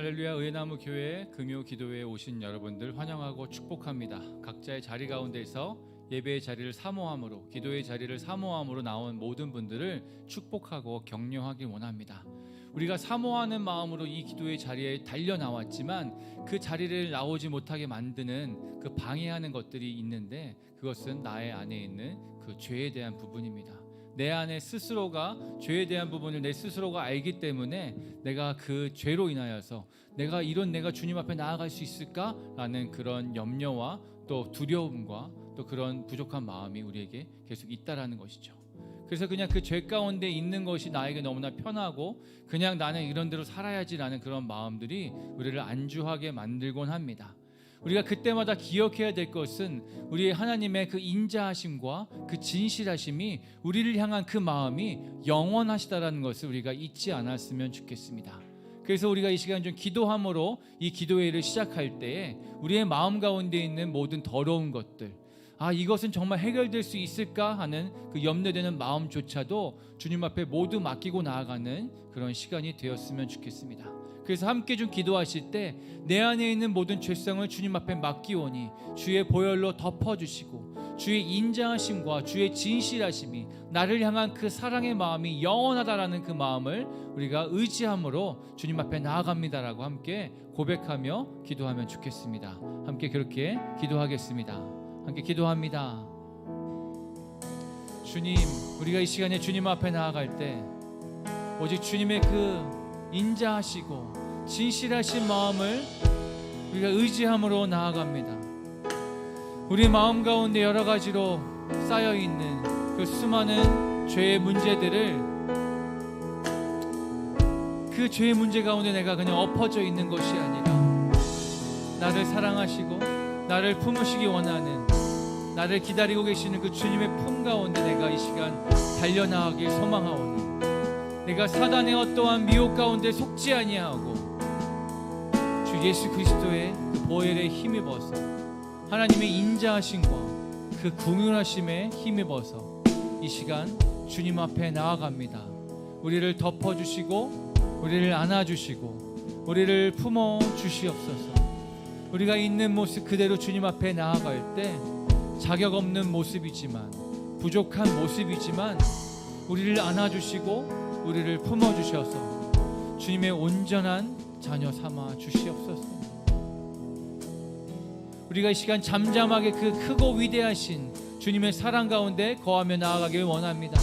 할렐루야. 의나무 교회 금요 기도회에 오신 여러분들 환영하고 축복합니다. 각자의 자리 가운데서 예배의 자리를 사모함으로, 기도의 자리를 사모함으로 나온 모든 분들을 축복하고 격려하길 원합니다. 우리가 사모하는 마음으로 이 기도의 자리에 달려 나왔지만 그 자리를 나오지 못하게 만드는 그 방해하는 것들이 있는데, 그것은 나의 안에 있는 그 죄에 대한 부분입니다. 내 안에 스스로가 죄에 대한 부분을 내 스스로가 알기 때문에 내가 그 죄로 인하여서 내가 주님 앞에 나아갈 수 있을까라는 그런 염려와 또 두려움과 또 그런 부족한 마음이 우리에게 계속 있다라는 것이죠. 그래서 그냥 그 죄 가운데 있는 것이 나에게 너무나 편하고 그냥 나는 이런 대로 살아야지라는 그런 마음들이 우리를 안주하게 만들곤 합니다. 우리가 그때마다 기억해야 될 것은 우리 하나님의 그 인자하심과 그 진실하심이 우리를 향한 그 마음이 영원하시다라는 것을 우리가 잊지 않았으면 좋겠습니다. 그래서 우리가 이 시간 좀 기도함으로 이 기도회를 시작할 때에 우리의 마음 가운데 있는 모든 더러운 것들, 이것은 정말 해결될 수 있을까 하는 그 염려되는 마음조차도 주님 앞에 모두 맡기고 나아가는 그런 시간이 되었으면 좋겠습니다. 그래서 함께 좀 기도하실 때 내 안에 있는 모든 죄성을 주님 앞에 맡기오니 주의 보혈로 덮어주시고 주의 인자하심과 주의 진실하심이 나를 향한 그 사랑의 마음이 영원하다라는 그 마음을 우리가 의지함으로 주님 앞에 나아갑니다라고 함께 고백하며 기도하면 좋겠습니다. 함께 그렇게 기도하겠습니다. 함께 기도합니다. 주님, 우리가 이 시간에 주님 앞에 나아갈 때 오직 주님의 그 인자하시고 진실하신 마음을 우리가 의지함으로 나아갑니다. 우리 마음 가운데 여러 가지로 쌓여있는 그 수많은 죄의 문제들을, 그 죄의 문제 가운데 내가 그냥 엎어져 있는 것이 아니라 나를 사랑하시고 나를 품으시기 원하는, 나를 기다리고 계시는 그 주님의 품 가운데 내가 이 시간 달려나가길 소망하오니 내가 사단의 어떠한 미혹 가운데 속지 아니하고 주 예수 그리스도의 그 보혈에 힘입어서 하나님의 인자하심과 그 긍휼하심에 힘입어서 이 시간 주님 앞에 나아갑니다. 우리를 덮어주시고 우리를 안아주시고 우리를 품어주시옵소서. 우리가 있는 모습 그대로 주님 앞에 나아갈 때 자격 없는 모습이지만, 부족한 모습이지만 우리를 안아주시고 우리를 품어주셔서 주님의 온전한 자녀 삼아 주시옵소서. 우리가 이 시간 잠잠하게 그 크고 위대하신 주님의 사랑 가운데 거하며 나아가길 원합니다.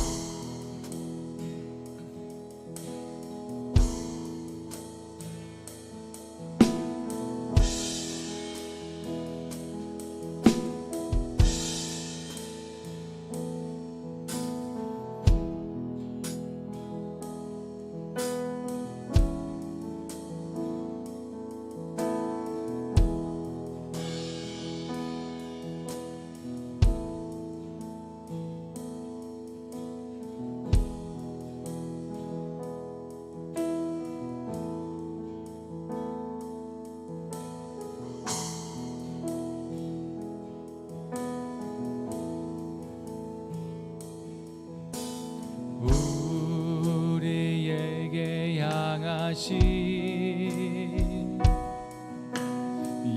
우리에게 향하신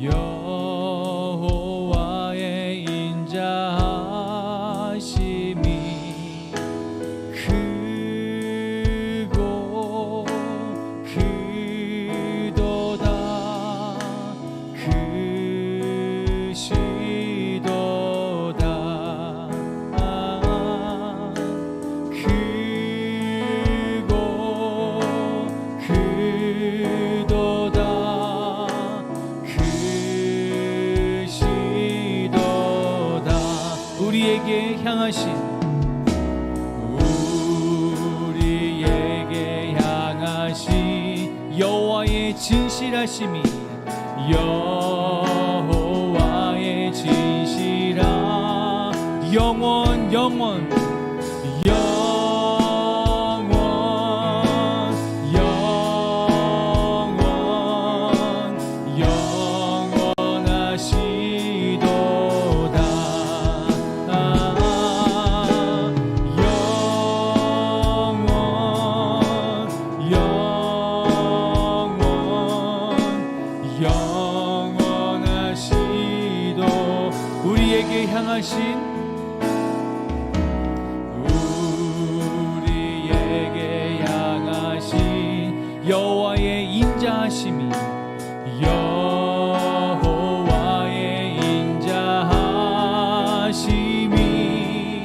여호와의 인자하심이 크고 크도다, 크시도다. 우리에게 향하신 여호와의 진실하심이, 여호와의 진실하 영원 영원 향하신 여호와의 인자하심이 여호와의 인자하심이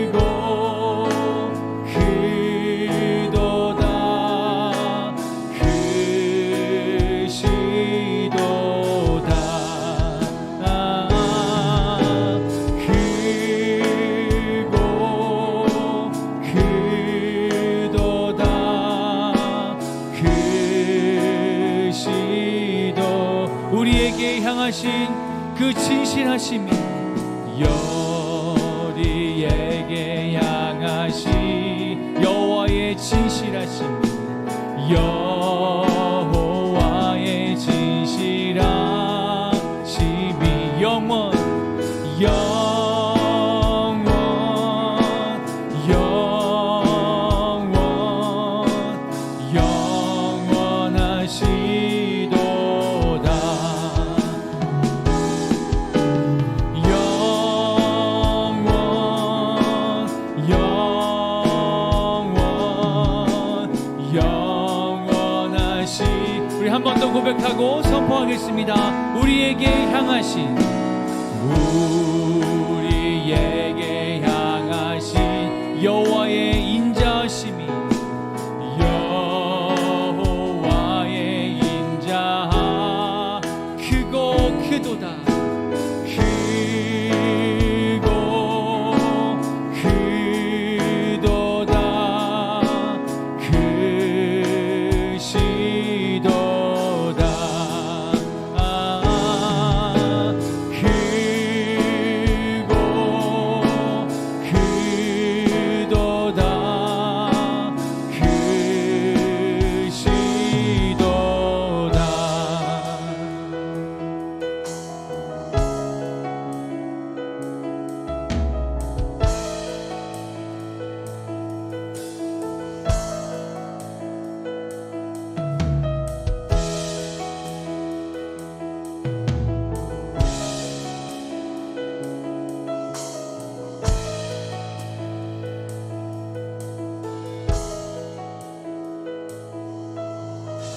크고 크도다 크시도다 우리에게 향하신 그 진실하심이 우리에게 향하신 여호와의 진실하심이 여호와의 진실하심이 우리 한 번 더 고백하고 선포하겠습니다. 우리에게 향하신 여호와의 인자하심이 여호와의 인자하 크고 크도다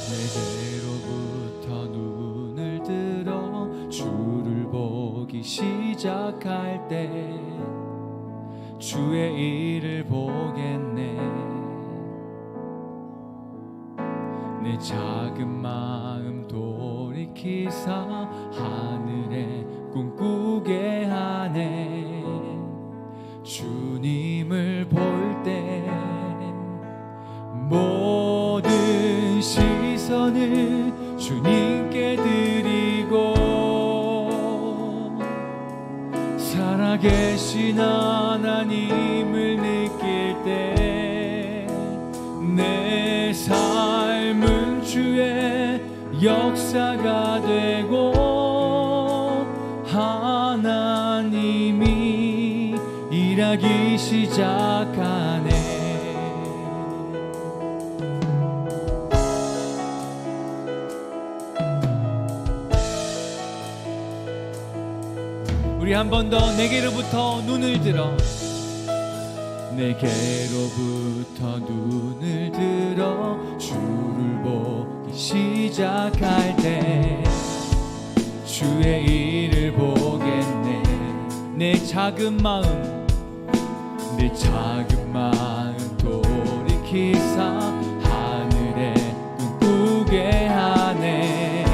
내게로부터 눈을 들어 주를 보기 시작할 때 주의 일을 보겠네. 내 작은 마음 돌이키사 하늘에 꿈꾸게 하네. 주님을 볼 때 모든 시선을 주님께 드리고 살아계신 하나님을 느낄 때 내 삶은 주의 역사가 되고 하나님이 일하기 시작하네. 우리 한 번 더 내게로부터 눈을 들어 내게로부터 눈을 들어 주를 보기 시작할 때 주의 일을 보겠네. 내 작은 마음 돌이키사 하늘에 꿈꾸게 하네.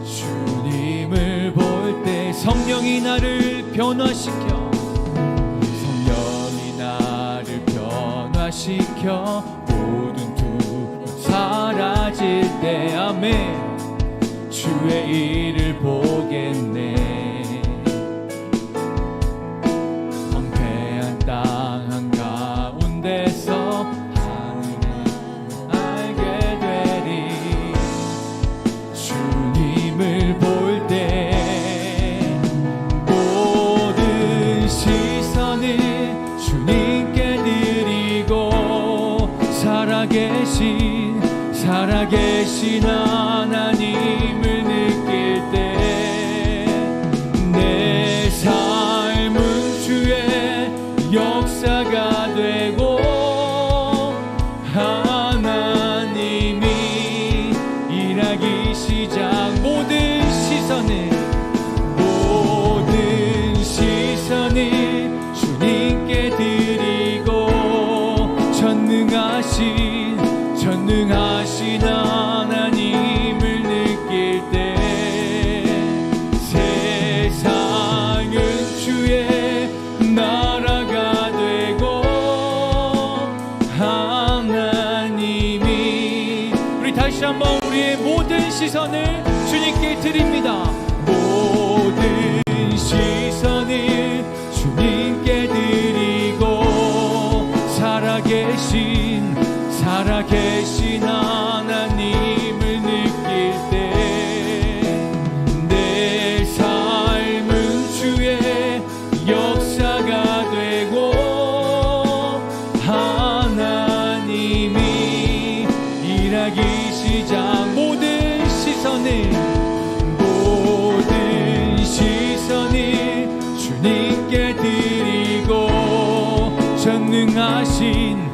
주님을 볼 때 성령이 나를 변화시켜 모든 두려움 사라질 때 아멘. 주의 일을 보겠네. 황폐한 땅 한가운데서 하늘을 알게 되리. 주님을 볼 때 모든 시선을 주님께 드리고 살아계신 하나님을 느낄 때 전능하신 하나님을 느낄 때 세상은 주의 나라가 되고 하나님이 우리 다시 한번 우리의 모든 시선을 주님께 드립니다. 모든 시선을 주님께 드리고 살아계신 하나님을 느낄 때 내 삶은 주의 역사가 되고 하나님이 일하기 시작. 모든 시선을 주님께 드리고 전능하신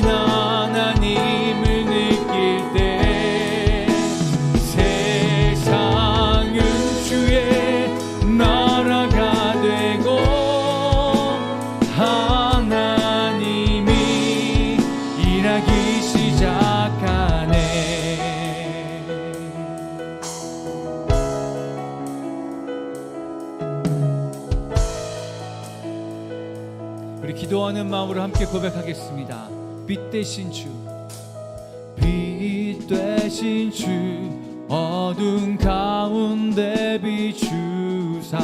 하나님을 느낄 때 세상은 주의 나라가 되고 하나님이 일하기 시작하네. 우리 기도하는 마음으로 함께 고백하겠습니다. 빛 되신 주, 빛 되신 주, 어둠 가운데 비추사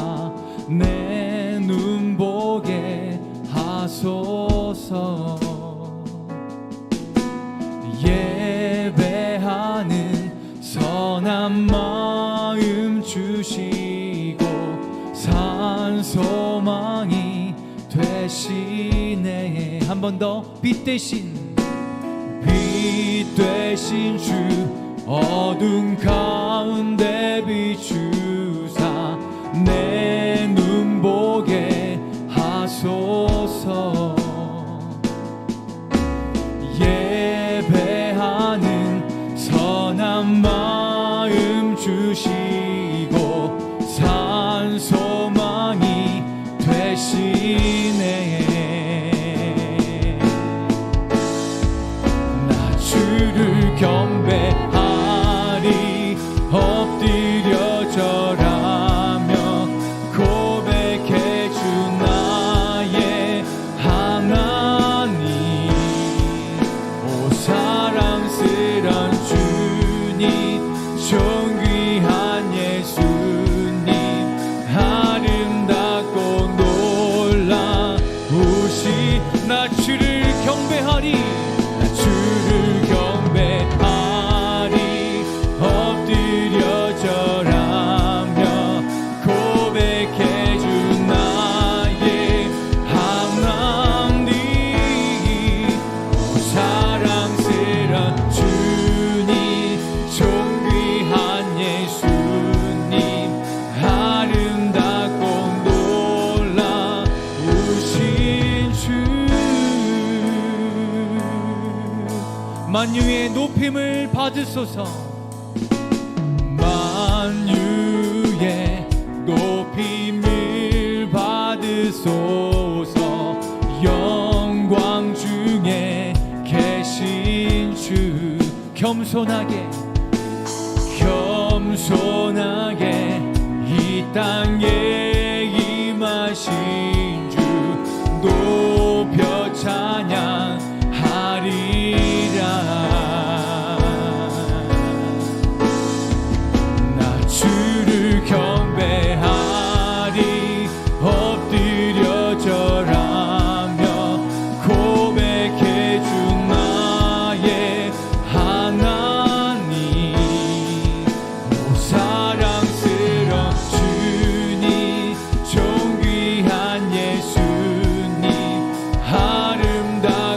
내 눈 보게 하소서. 예배하는 선한 마음 주시고 산 소망이 되시네. 한 번 더. 빛 되신 주, 어둠 가운데 비추사 내 눈 보게 하소서. 예배하는 선한 마음 주시고 산 소망이 되시네. 나 주를 경배하리 엎드려 절하며 고백해 주 나의 하나님. 오 사랑스런 주님, 존귀한 예수님, 아름답고 놀라우시. 나 주를 경배하리, 나 주를 경배하리 엎드려 절하며 고백해 주 나의 하나님. 오 사랑스런 주님, 존귀한 예수님, 아름답고 놀라우신 주. 만유의 높임을 받으소서. 만유의 높임을 받으소서. 영광 중에 계신 주. 겸손하게 이 땅에 임하신 주 높여 찬양하리라. 나 주를 경배하리 엎드려 절하며 고백해 주 나의 하나님. 오 사랑스런 주님, 존귀한 예수님, 아름다운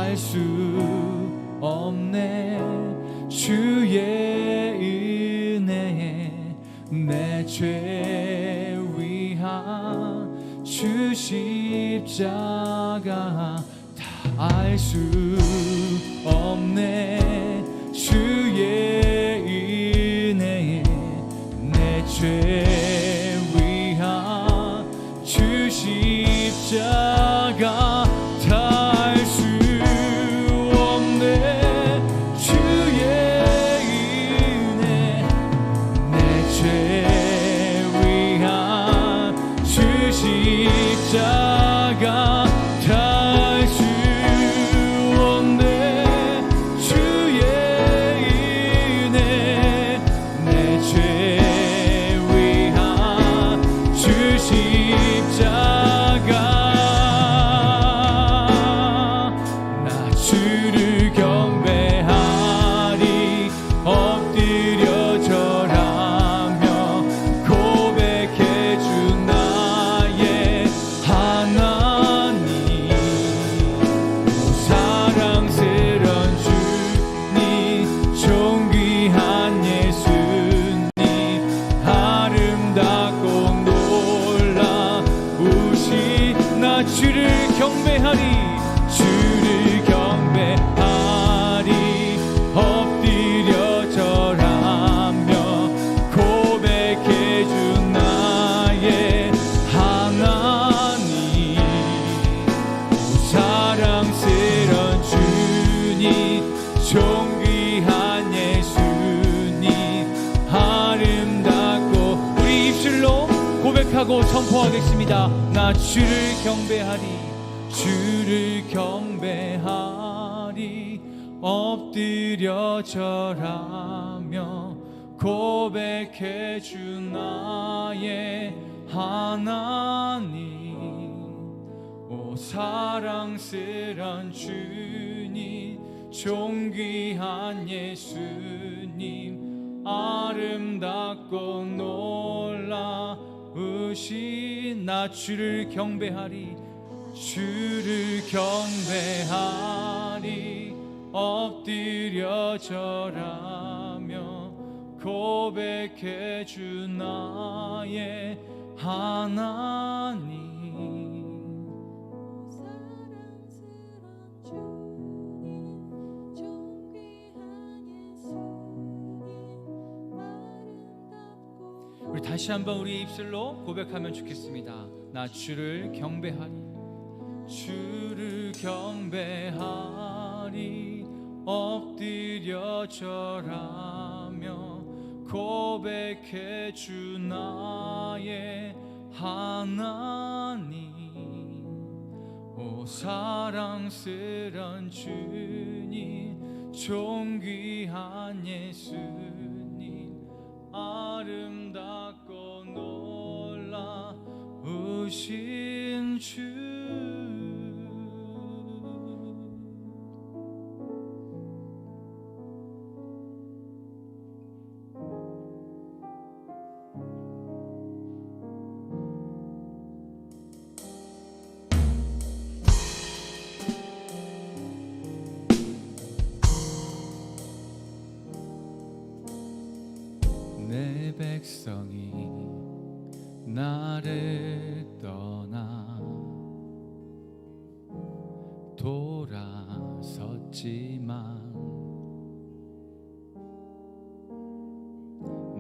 알 수 없네. 주의 은혜에 내 죄 위한 주 십자가 다 알 수 없네. 주의 은혜에 내 죄 위한 주 십자가 다 알 수 없네. 주의 은혜 내 죄 위한 주 십자가 다 알 수 없네. 주의 은혜 내 죄 위한 주 십자가 나 주를 경배하리 엎드려 절하며 고백해 준 나의 하나님. 사랑스런 주님 존귀한 예수님 아름답고 놀라우신 나 주를 경배하리. 주를 경배하리 엎드려 절하며 고백해 준 나의 하나님. 사랑스런 주님 존귀한 예수님 아름답고 우리 입술로 고백하고 선포하겠습니다. 나 주를 경배하리. 주를 경배하리 엎드려 절하며 고백해 준 나의 하나님. 오 사랑스런 주님 존귀한 예수님 아름답고 놀라우신 나 주를 경배하리. 주를 경배하리 엎드려 절하며 고백해 준 나의 하나님. 우리 다시 한번 우리 입술로 고백하면 좋겠습니다. 나 주를 경배하리. 주를 경배하리 엎드려 절하며 고백해 준 나의 하나님. 오 사랑스런 주님 존귀한 예수님 아름답고 놀라우신 주. 내 백성이 나를 떠나 돌아섰지만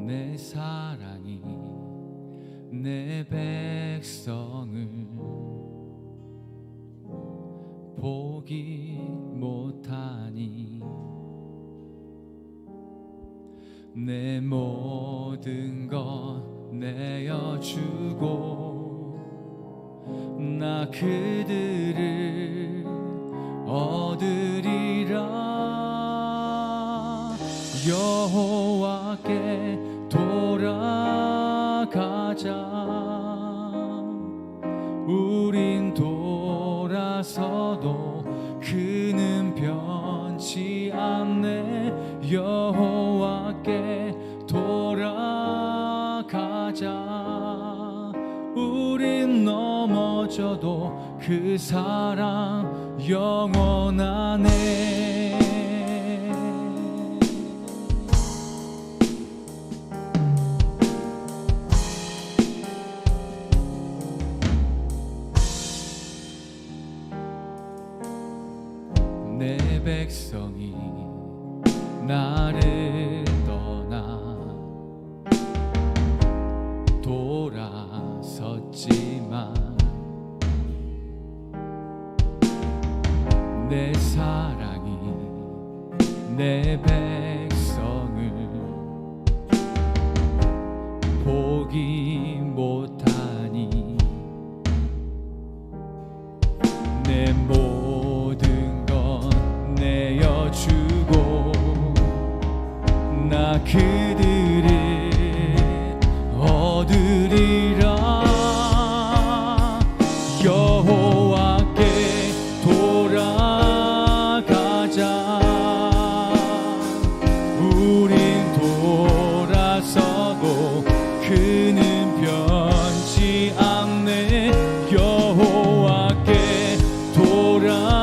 내 사랑이 내 백성을 보기 못하니 내 모든 것 내어주고 나 그들을 얻으리라. 여호와께 돌아가자. 우린 돌아서도 그는 변치 않네. 여호와께 돌아가자. 우린 넘어져도 넘어져도 그 사랑 영원하네. 내 백성이 나를 떠나 돌아섰지만 내 사랑이 내 백성을 포기 못하니 내 모든 것 내어주고 나 그들을 얻으리라. 여호와께 돌아가자. 우린 돌아서도 그는 변치 않네. 여호와께 돌아가자.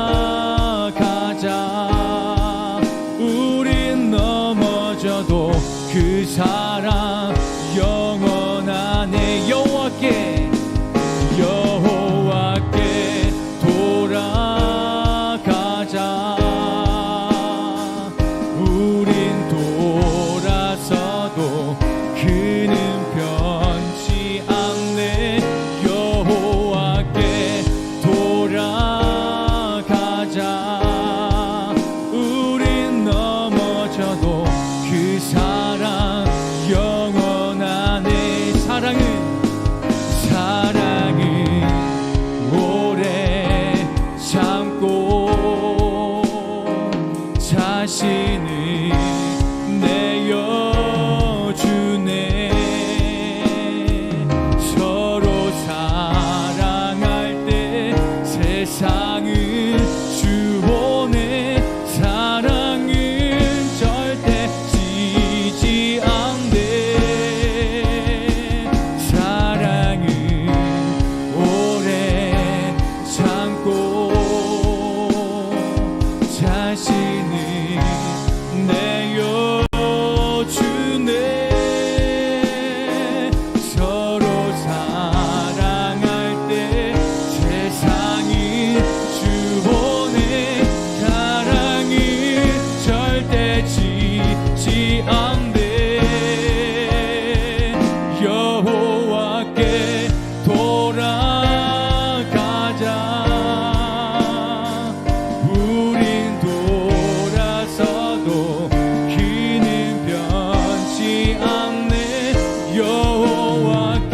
우린 넘어져도 그 사랑 영원하네. 여호와께 돌아가자. 우린 돌아서도 그는 변치 않네. 여호와께 돌아가자. 우린 넘어져도 그 사랑 영원하네. 사랑은 오래 참고 자신을 내어주네. 서로 사랑할 때 세상을 주보내. 사랑은 절대 지지 않네. 사랑은 오래 참고 자신을 내어주네. 서로 사랑할 때 세상을 주보내. 사랑은 절대 지지 않네. 여호와께 돌아가자. 우린 돌아서도 그는 변치 않네. 여호와께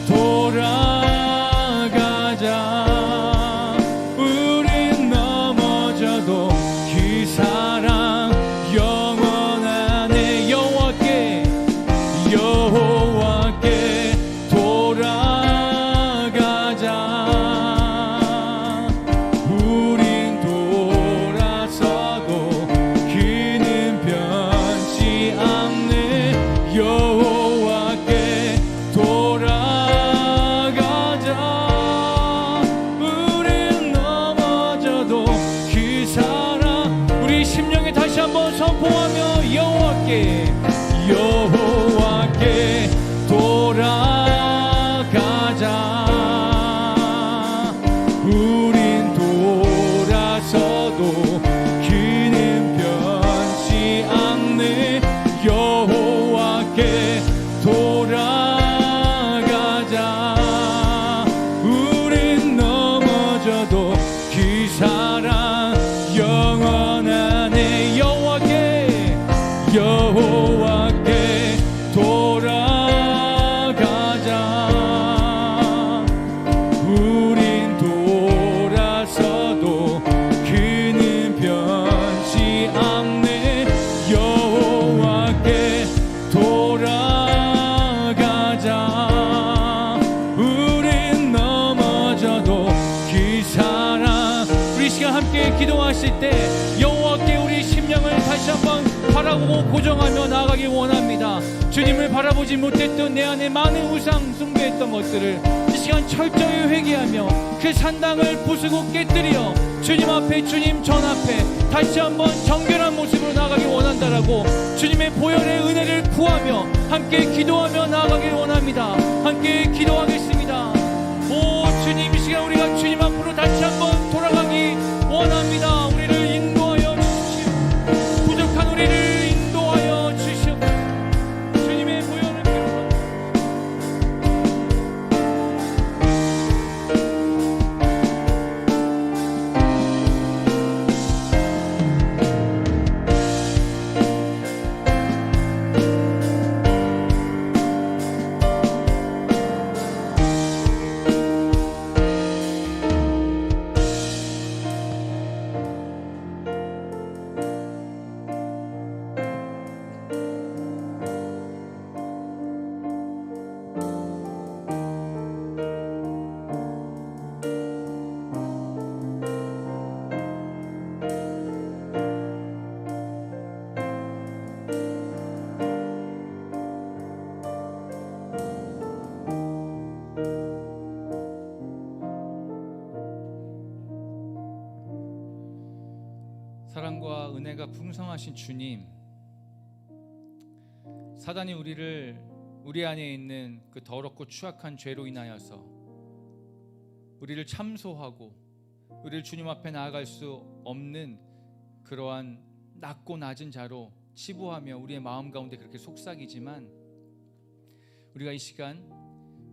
돌아가자. 우린 넘어져도 그 사랑 영원하네. 여호와께 돌아가자. 우린 돌아서도 그는 변치 않네. 여호와께 돌아가자. 우린 넘어져도 그 사랑. 우리 심령에 다시 한번 선포하며 여호와께 돌아가자. 우린 돌아서도 그는 변치 않네. 여호와께 돌아가자. 우린 넘어져도 그 사랑 영원하네. 여호와께 돌아가자. 우린 돌아서도 그는 변치 않네. 여호와께 돌아가자. 우린 넘어져도 그 사랑. 우리 시간 함께 기도하실 때 여호와께 우리 심령을 다시 한번 바라보고 고정하며 나아가길 원합니다. 주님을 바라보지 못했던 내 안에 많은 우상 숭배했던 것들을 이 시간 철저히 회개하며 그 산당을 부수고 깨뜨려 주님 앞에, 주님 전 앞에 다시 한번 정결한 모습으로 나아가길 원한다라고 주님의 보혈의 은혜를 구하며 함께 기도하며 나아가길 원합니다. 함께 기도하겠습니다. 오 주님, 이 시간 우리가 주님 앞으로 다시 한번 돌아가기 원합니다. 우리를 인도하여 주시옵소서. 부족한 우리를 인도하여 주시옵소서. 주님의 보혈을 필요합니다. 사랑과 은혜가 풍성하신 주님, 사단이 우리 안에 있는 그 더럽고 추악한 죄로 인하여서 우리를 참소하고 우리를 주님 앞에 나아갈 수 없는 그러한 낮고 낮은 자로 치부하며 우리의 마음 가운데 그렇게 속삭이지만, 우리가 이 시간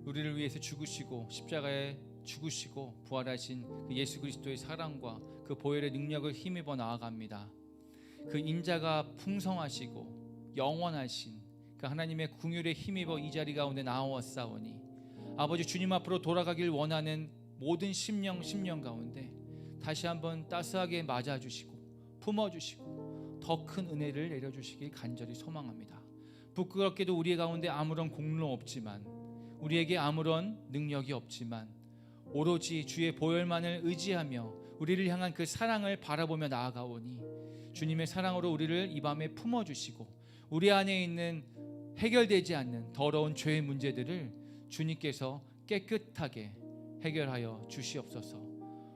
우리를 위해서 죽으시고 십자가에 죽으시고 부활하신 그 예수 그리스도의 사랑과 그 보혈의 능력을 힘입어 나아갑니다. 그 인자가 풍성하시고 영원하신 그 하나님의 긍휼에 힘입어 이 자리 가운데 나아왔사오니 아버지, 주님 앞으로 돌아가길 원하는 모든 심령 가운데 다시 한번 따스하게 맞아주시고 품어주시고 더 큰 은혜를 내려주시길 간절히 소망합니다. 부끄럽게도 우리 가운데 아무런 공로 없지만, 우리에게 아무런 능력이 없지만 오로지 주의 보혈만을 의지하며 우리를 향한 그 사랑을 바라보며 나아가오니 주님의 사랑으로 우리를 이 밤에 품어주시고 우리 안에 있는 해결되지 않는 더러운 죄의 문제들을 주님께서 깨끗하게 해결하여 주시옵소서.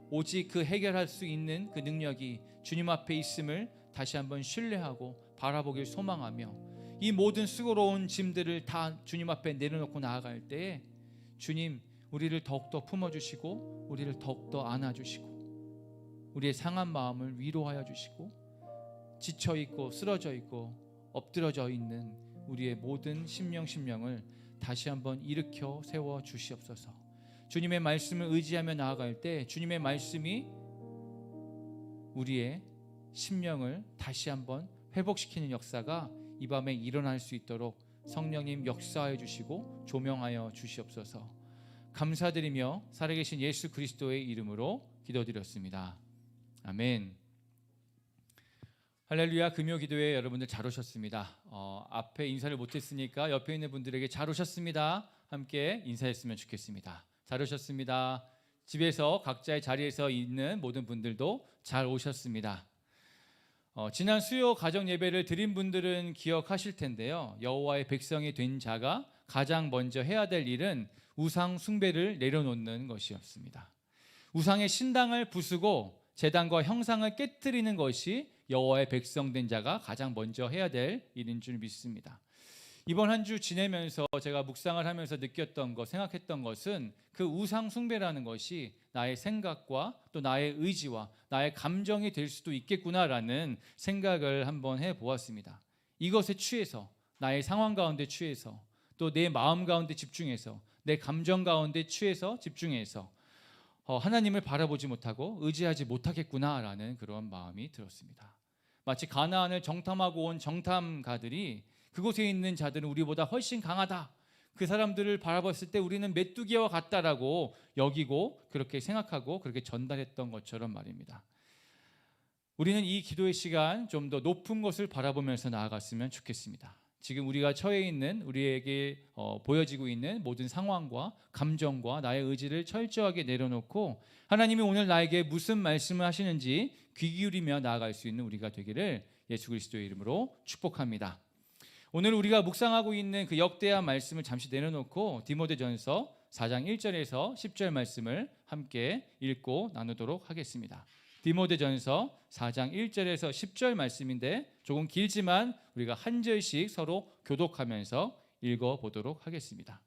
오직 그 해결할 수 있는 그 능력이 주님 앞에 있음을 다시 한번 신뢰하고 바라보길 소망하며 이 모든 수고로운 짐들을 다 주님 앞에 내려놓고 나아갈 때에 주님, 우리를 더욱더 품어주시고 우리를 더욱더 안아주시고 우리의 상한 마음을 위로하여 주시고 지쳐있고 쓰러져있고 엎드러져 있는 우리의 모든 심령을 다시 한번 일으켜 세워 주시옵소서. 주님의 말씀을 의지하며 나아갈 때 주님의 말씀이 우리의 심령을 다시 한번 회복시키는 역사가 이 밤에 일어날 수 있도록 성령님 역사하여 주시고 조명하여 주시옵소서. 감사드리며 살아계신 예수 그리스도의 이름으로 기도드렸습니다. 아멘. 할렐루야. 금요 기도회 여러분들 잘 오셨습니다. 앞에 인사를 못했으니까 옆에 있는 분들에게 잘 오셨습니다 함께 인사했으면 좋겠습니다. 잘 오셨습니다. 집에서 각자의 자리에서 있는 모든 분들도 잘 오셨습니다. 지난 수요 가정 예배를 드린 분들은 기억하실 텐데요, 여호와의 백성이 된 자가 가장 먼저 해야 될 일은 우상 숭배를 내려놓는 것이었습니다. 우상의 신당을 부수고 제단과 형상을 깨뜨리는 것이 여호와의 백성 된 자가 가장 먼저 해야 될 일인 줄 믿습니다. 이번 한 주 지내면서 제가 묵상을 하면서 느꼈던 것, 생각했던 것은 그 우상 숭배라는 것이 나의 생각과 또 나의 의지와 나의 감정이 될 수도 있겠구나라는 생각을 한번 해보았습니다. 이것에 취해서, 나의 상황 가운데 취해서, 또 내 마음 가운데 집중해서, 내 감정 가운데 취해서 집중해서 하나님을 바라보지 못하고 의지하지 못하겠구나라는 그런 마음이 들었습니다. 마치 가나안을 정탐하고 온 정탐가들이 그곳에 있는 자들은 우리보다 훨씬 강하다, 그 사람들을 바라봤을 때 우리는 메뚜기와 같다라고 여기고 그렇게 생각하고 그렇게 전달했던 것처럼 말입니다. 우리는 이 기도의 시간 좀 더 높은 것을 바라보면서 나아갔으면 좋겠습니다. 지금 우리가 처해 있는, 우리에게 보여지고 있는 모든 상황과 감정과 나의 의지를 철저하게 내려놓고 하나님이 오늘 나에게 무슨 말씀을 하시는지 귀 기울이며 나아갈 수 있는 우리가 되기를 예수 그리스도의 이름으로 축복합니다. 오늘 우리가 묵상하고 있는 그 역대한 말씀을 잠시 내려놓고 디모데전서 4장 1절에서 10절 말씀을 함께 읽고 나누도록 하겠습니다. 디모데전서 4장 1절에서 10절 말씀인데 조금 길지만 우리가 한 절씩 서로 교독하면서 읽어보도록 하겠습니다.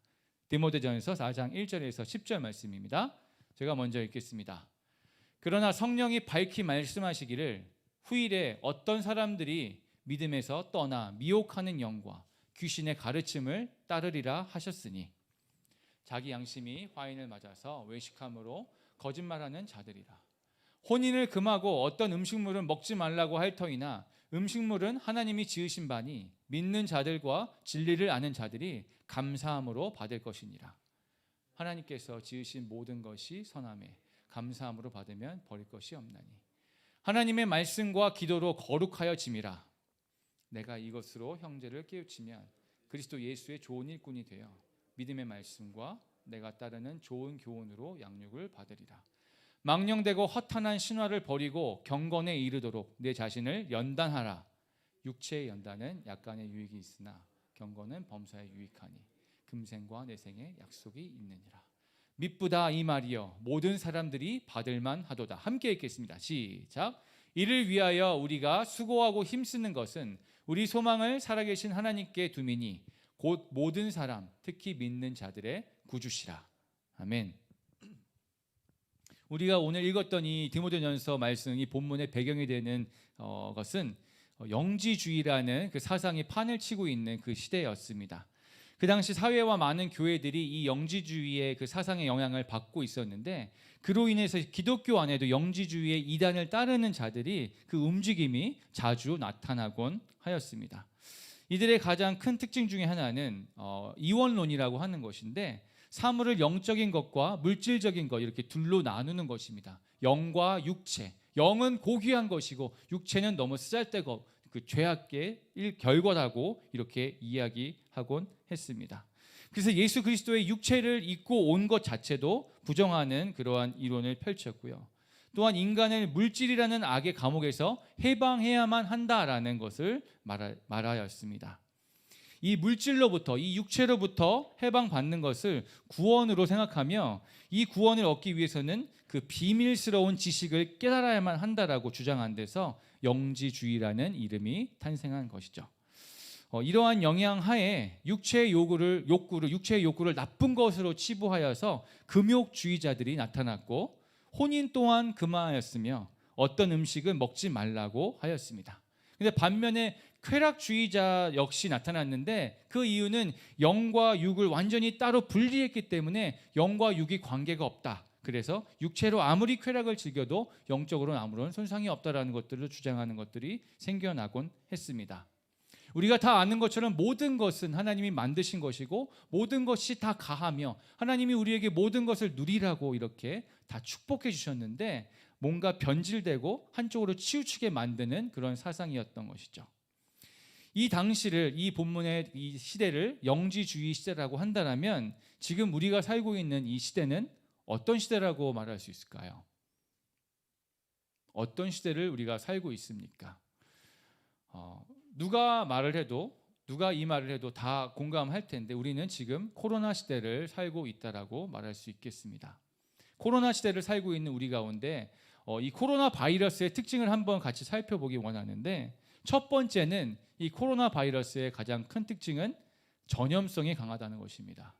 디모데전서 4장 1절에서 10절 말씀입니다. 제가 먼저 읽겠습니다. 그러나 성령이 밝히 말씀하시기를 후일에 어떤 사람들이 믿음에서 떠나 미혹하는 영과 귀신의 가르침을 따르리라 하셨으니 자기 양심이 화인을 맞아서 외식함으로 거짓말하는 자들이라. 혼인을 금하고 어떤 음식물은 먹지 말라고 할 터이나 음식물은 하나님이 지으신 바니 믿는 자들과 진리를 아는 자들이 감사함으로 받을 것이니라. 하나님께서 지으신 모든 것이 선함에 감사함으로 받으면 버릴 것이 없나니 하나님의 말씀과 기도로 거룩하여 짐이라. 내가 이것으로 형제를 깨우치면 그리스도 예수의 좋은 일꾼이 되어 믿음의 말씀과 내가 따르는 좋은 교훈으로 양육을 받으리라. 망령되고 허탄한 신화를 버리고 경건에 이르도록 내 자신을 연단하라. 육체의 연단은 약간의 유익이 있으나 경건은 범사에 유익하니 금생과 내생에 약속이 있느니라. 미쁘다 이 말이여 모든 사람들이 받을만 하도다. 함께 읽겠습니다. 시작. 이를 위하여 우리가 수고하고 힘쓰는 것은 우리 소망을 살아계신 하나님께 두미니 곧 모든 사람 특히 믿는 자들의 구주시라. 아멘. 우리가 오늘 읽었던 이 디모데전서 말씀, 이 본문의 배경이 되는 것은 영지주의라는 그 사상이 판을 치고 있는 그 시대였습니다. 그 당시 사회와 많은 교회들이 이 영지주의의 그 사상의 영향을 받고 있었는데 그로 인해서 기독교 안에도 영지주의의 이단을 따르는 자들이 그 움직임이 자주 나타나곤 하였습니다. 이들의 가장 큰 특징 중에 하나는 이원론이라고 하는 것인데 사물을 영적인 것과 물질적인 것 이렇게 둘로 나누는 것입니다. 영과 육체, 영은 고귀한 것이고 육체는 너무 쓰잘데고 그 죄악의 결과라고 이렇게 이야기하곤 했습니다. 그래서 예수 그리스도의 육체를 입고 온 것 자체도 부정하는 그러한 이론을 펼쳤고요. 또한 인간을 물질이라는 악의 감옥에서 해방해야만 한다라는 것을 말하였습니다. 이 물질로부터, 이 육체로부터 해방받는 것을 구원으로 생각하며 이 구원을 얻기 위해서는 그 비밀스러운 지식을 깨달아야만 한다라고 주장한 데서 영지주의라는 이름이 탄생한 것이죠. 이러한 영향 하에 육체의 욕구를 나쁜 것으로 치부하여서 금욕주의자들이 나타났고 혼인 또한 금하였으며 어떤 음식은 먹지 말라고 하였습니다. 근데 반면에 쾌락주의자 역시 나타났는데 그 이유는 영과 육을 완전히 따로 분리했기 때문에 영과 육이 관계가 없다. 그래서 육체로 아무리 쾌락을 즐겨도 영적으로는 아무런 손상이 없다라는 것들을 주장하는 것들이 생겨나곤 했습니다. 우리가 다 아는 것처럼 모든 것은 하나님이 만드신 것이고 모든 것이 다 가하며 하나님이 우리에게 모든 것을 누리라고 이렇게 다 축복해 주셨는데 뭔가 변질되고 한쪽으로 치우치게 만드는 그런 사상이었던 것이죠. 이 당시를, 이 본문의 이 시대를 영지주의 시대라고 한다면 지금 우리가 살고 있는 이 시대는 어떤 시대라고 말할 수 있을까요? 어떤 시대를 우리가 살고 있습니까? 누가 이 말을 해도 다 공감할 텐데 우리는 지금 코로나 시대를 살고 있다라고 말할 수 있겠습니다. 코로나 시대를 살고 있는 우리 가운데 이 코로나 바이러스의 특징을 한번 같이 살펴보기 원하는데 첫 번째는 이 코로나 바이러스의 가장 큰 특징은 전염성이 강하다는 것입니다.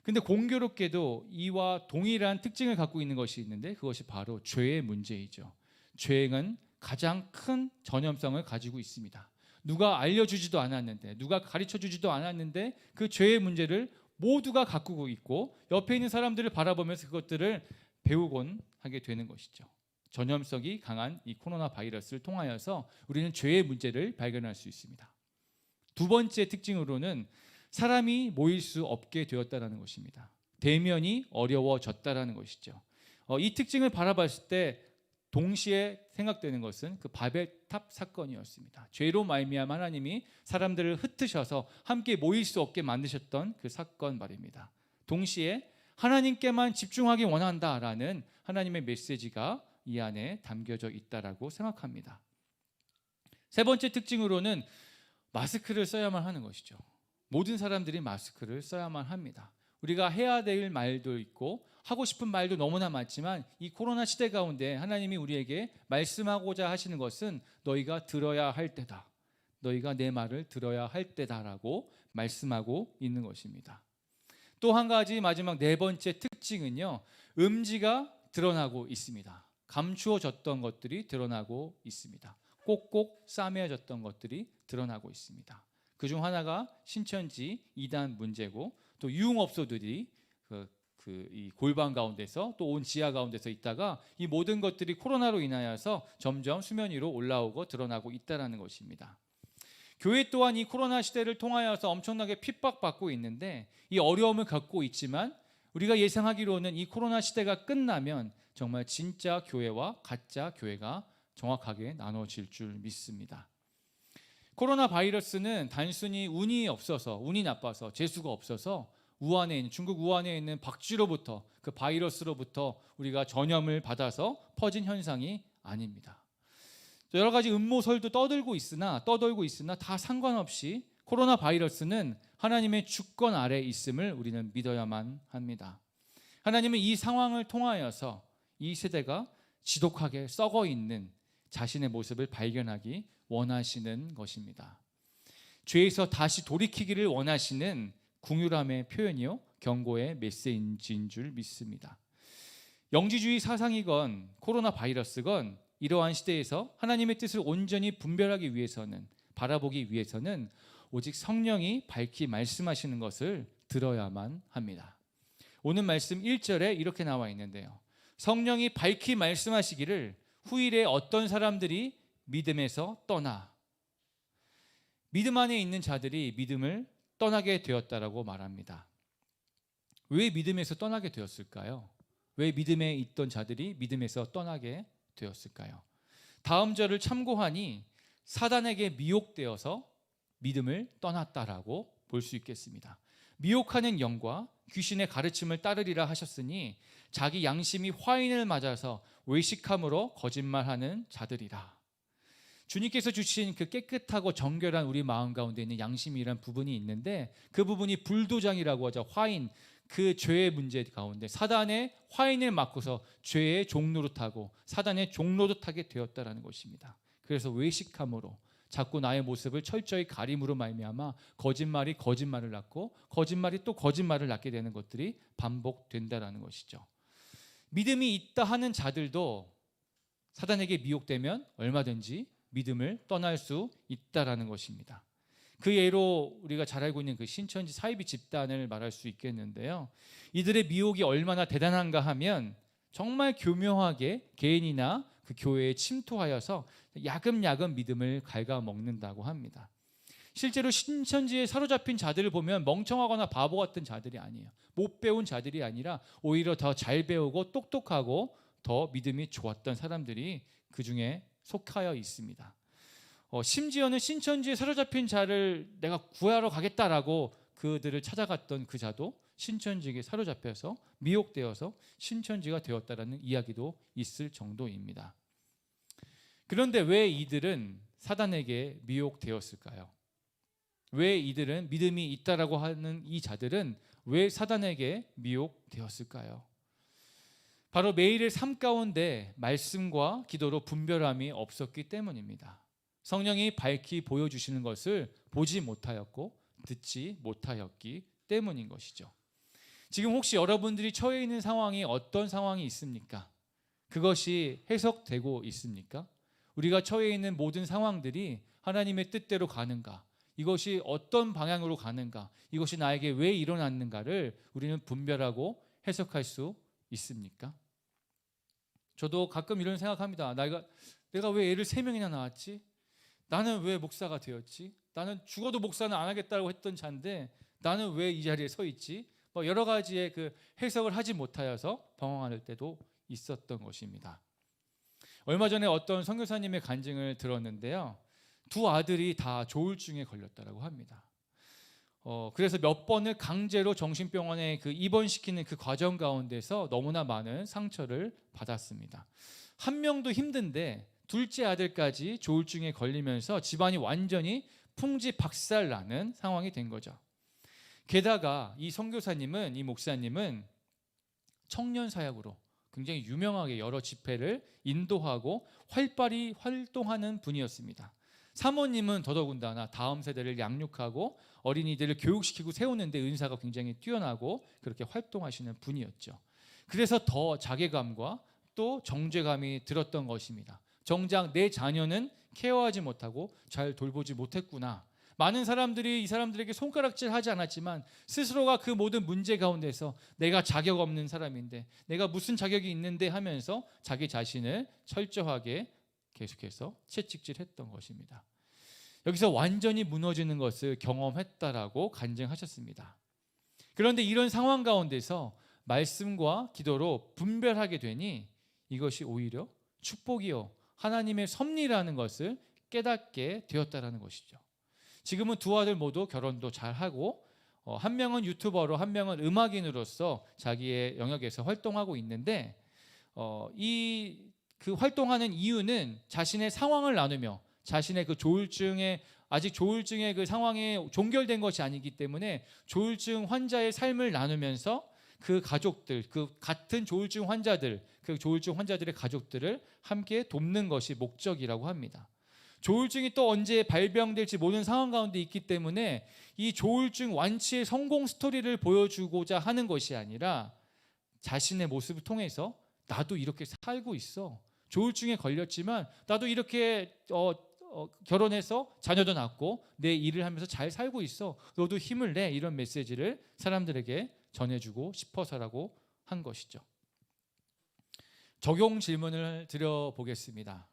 근데 공교롭게도 이와 동일한 특징을 갖고 있는 것이 있는데 그것이 바로 죄의 문제이죠. 죄는 가장 큰 전염성을 가지고 있습니다. 누가 알려주지도 않았는데 누가 가르쳐주지도 않았는데 그 죄의 문제를 모두가 갖고 있고 옆에 있는 사람들을 바라보면서 그것들을 배우곤 하게 되는 것이죠. 전염성이 강한 이 코로나 바이러스를 통하여서 우리는 죄의 문제를 발견할 수 있습니다. 두 번째 특징으로는 사람이 모일 수 없게 되었다는 것입니다. 대면이 어려워졌다는 것이죠. 이 특징을 바라봤을 때 동시에 생각되는 것은 그 바벨탑 사건이었습니다. 죄로 말미암아 하나님이 사람들을 흩으셔서 함께 모일 수 없게 만드셨던 그 사건 말입니다. 동시에 하나님께만 집중하기 원한다라는 하나님의 메시지가 이 안에 담겨져 있다라고 생각합니다. 세 번째 특징으로는 마스크를 써야만 하는 것이죠. 모든 사람들이 마스크를 써야만 합니다. 우리가 해야 될 말도 있고 하고 싶은 말도 너무나 많지만 이 코로나 시대 가운데 하나님이 우리에게 말씀하고자 하시는 것은 너희가 들어야 할 때다. 너희가 내 말을 들어야 할 때다라고 말씀하고 있는 것입니다. 또 한 가지 마지막 네 번째 특징은요. 음지가 드러나고 있습니다. 감추어졌던 것들이 드러나고 있습니다. 꼭꼭 싸매어졌던 것들이 드러나고 있습니다. 그중 하나가 신천지 이단 문제고 또 유흥업소들이 이 골방 가운데서 또 온 지하 가운데서 있다가 이 모든 것들이 코로나로 인하여서 점점 수면 위로 올라오고 드러나고 있다는 것입니다. 교회 또한 이 코로나 시대를 통하여서 엄청나게 핍박받고 있는데 이 어려움을 겪고 있지만 우리가 예상하기로는 이 코로나 시대가 끝나면 정말 진짜 교회와 가짜 교회가 정확하게 나눠질 줄 믿습니다. 코로나 바이러스는 단순히 운이 나빠서 재수가 없어서 중국 우한에 있는 박쥐로부터 그 바이러스로부터 우리가 전염을 받아서 퍼진 현상이 아닙니다. 여러 가지 음모설도 떠돌고 있으나 다 상관없이 코로나 바이러스는 하나님의 주권 아래 있음을 우리는 믿어야만 합니다. 하나님은 이 상황을 통하여서 이 세대가 지독하게 썩어 있는 자신의 모습을 발견하기 원하시는 것입니다. 죄에서 다시 돌이키기를 원하시는 궁유람의 표현이요 경고의 메시지인 줄 믿습니다. 영지주의 사상이건 코로나 바이러스건 이러한 시대에서 하나님의 뜻을 온전히 분별하기 위해서는 바라보기 위해서는 오직 성령이 밝히 말씀하시는 것을 들어야만 합니다. 오늘 말씀 1절에 이렇게 나와 있는데요. 성령이 밝히 말씀하시기를 후일에 어떤 사람들이 믿음에서 떠나 믿음 안에 있는 자들이 믿음을 떠나게 되었다라고 말합니다. 왜 믿음에서 떠나게 되었을까요? 왜 믿음에 있던 자들이 믿음에서 떠나게 되었을까요? 다음 절을 참고하니 사단에게 미혹되어서 믿음을 떠났다라고 볼 수 있겠습니다. 미혹하는 영과 귀신의 가르침을 따르리라 하셨으니 자기 양심이 화인을 맞아서 외식함으로 거짓말하는 자들이라. 주님께서 주신 그 깨끗하고 정결한 우리 마음 가운데 있는 양심이란 부분이 있는데 그 부분이 불도장이라고 하죠. 화인, 그 죄의 문제 가운데 사단의 화인을 맞고서 죄의 종노릇하고 사단의 종노릇하게 되었다라는 것입니다. 그래서 외식함으로 자꾸 나의 모습을 철저히 가림으로 말미암아 거짓말이 거짓말을 낳고 거짓말이 또 거짓말을 낳게 되는 것들이 반복된다라는 것이죠. 믿음이 있다 하는 자들도 사단에게 미혹되면 얼마든지 믿음을 떠날 수 있다라는 것입니다. 그 예로 우리가 잘 알고 있는 그 신천지 사이비 집단을 말할 수 있겠는데요. 이들의 미혹이 얼마나 대단한가 하면 정말 교묘하게 개인이나 그 교회에 침투하여서 야금야금 믿음을 갉아먹는다고 합니다. 실제로 신천지에 사로잡힌 자들을 보면 멍청하거나 바보 같은 자들이 아니에요. 못 배운 자들이 아니라 오히려 더 잘 배우고 똑똑하고 더 믿음이 좋았던 사람들이 그 중에 속하여 있습니다. 심지어는 신천지에 사로잡힌 자를 내가 구하러 가겠다라고 그들을 찾아갔던 그 자도 신천지에 사로잡혀서 미혹되어서 신천지가 되었다라는 이야기도 있을 정도입니다. 그런데 왜 이들은 사단에게 미혹되었을까요? 왜 이들은 믿음이 있다라고 하는 이 자들은 왜 사단에게 미혹되었을까요? 바로 매일의 삶 가운데 말씀과 기도로 분별함이 없었기 때문입니다. 성령이 밝히 보여주시는 것을 보지 못하였고 듣지 못하였기 때문인 것이죠. 지금 혹시 여러분들이 처해 있는 상황이 어떤 상황이 있습니까? 그것이 해석되고 있습니까? 우리가 처해 있는 모든 상황들이 하나님의 뜻대로 가는가? 이것이 어떤 방향으로 가는가? 이것이 나에게 왜 일어났는가를 우리는 분별하고 해석할 수 있습니까? 저도 가끔 이런 생각합니다. 내가 왜 애를 3명이나 낳았지? 나는 왜 목사가 되었지? 나는 죽어도 목사는 안 하겠다고 했던 자인데 나는 왜 이 자리에 서 있지? 여러 가지의 그 해석을 하지 못하여서 방황할 때도 있었던 것입니다. 얼마 전에 어떤 선교사님의 간증을 들었는데요. 2 아들이 다 조울증에 걸렸다고 합니다. 그래서 몇 번을 강제로 정신병원에 입원시키는 그 과정 가운데서 너무나 많은 상처를 받았습니다. 한 명도 힘든데 둘째 아들까지 조울증에 걸리면서 집안이 완전히 풍지박살나는 상황이 된 거죠. 게다가 이 선교사님은, 이 목사님은 청년 사역으로 굉장히 유명하게 여러 집회를 인도하고 활발히 활동하는 분이었습니다. 사모님은 더더군다나 다음 세대를 양육하고 어린이들을 교육시키고 세우는 데 은사가 굉장히 뛰어나고 그렇게 활동하시는 분이었죠. 그래서 더 자괴감과 또 정죄감이 들었던 것입니다. 정작 내 자녀는 케어하지 못하고 잘 돌보지 못했구나. 많은 사람들이 이 사람들에게 손가락질하지 않았지만 스스로가 그 모든 문제 가운데서 내가 자격 없는 사람인데, 내가 무슨 자격이 있는데 하면서 자기 자신을 철저하게 계속해서 채찍질했던 것입니다. 여기서 완전히 무너지는 것을 경험했다라고 간증하셨습니다. 그런데 이런 상황 가운데서 말씀과 기도로 분별하게 되니 이것이 오히려 축복이요 하나님의 섭리라는 것을 깨닫게 되었다라는 것이죠. 지금은 두 아들 모두 결혼도 잘하고 한 명은 유튜버로 한 명은 음악인으로서 자기의 영역에서 활동하고 있는데 그 활동하는 이유는 자신의 상황을 나누며 자신의 그 조울증에 아직 조울증의 그 상황이 종결된 것이 아니기 때문에 조울증 환자의 삶을 나누면서 그 가족들, 그 같은 조울증 환자들, 그 조울증 환자들의 가족들을 함께 돕는 것이 목적이라고 합니다. 조울증이 또 언제 발병될지 모르는 상황 가운데 있기 때문에 이 조울증 완치의 성공 스토리를 보여주고자 하는 것이 아니라 자신의 모습을 통해서 나도 이렇게 살고 있어. 조울증에 걸렸지만 나도 이렇게 결혼해서 자녀도 낳고 내 일을 하면서 잘 살고 있어. 너도 힘을 내. 이런 메시지를 사람들에게 전해주고 싶어서라고 한 것이죠. 적용 질문을 드려보겠습니다.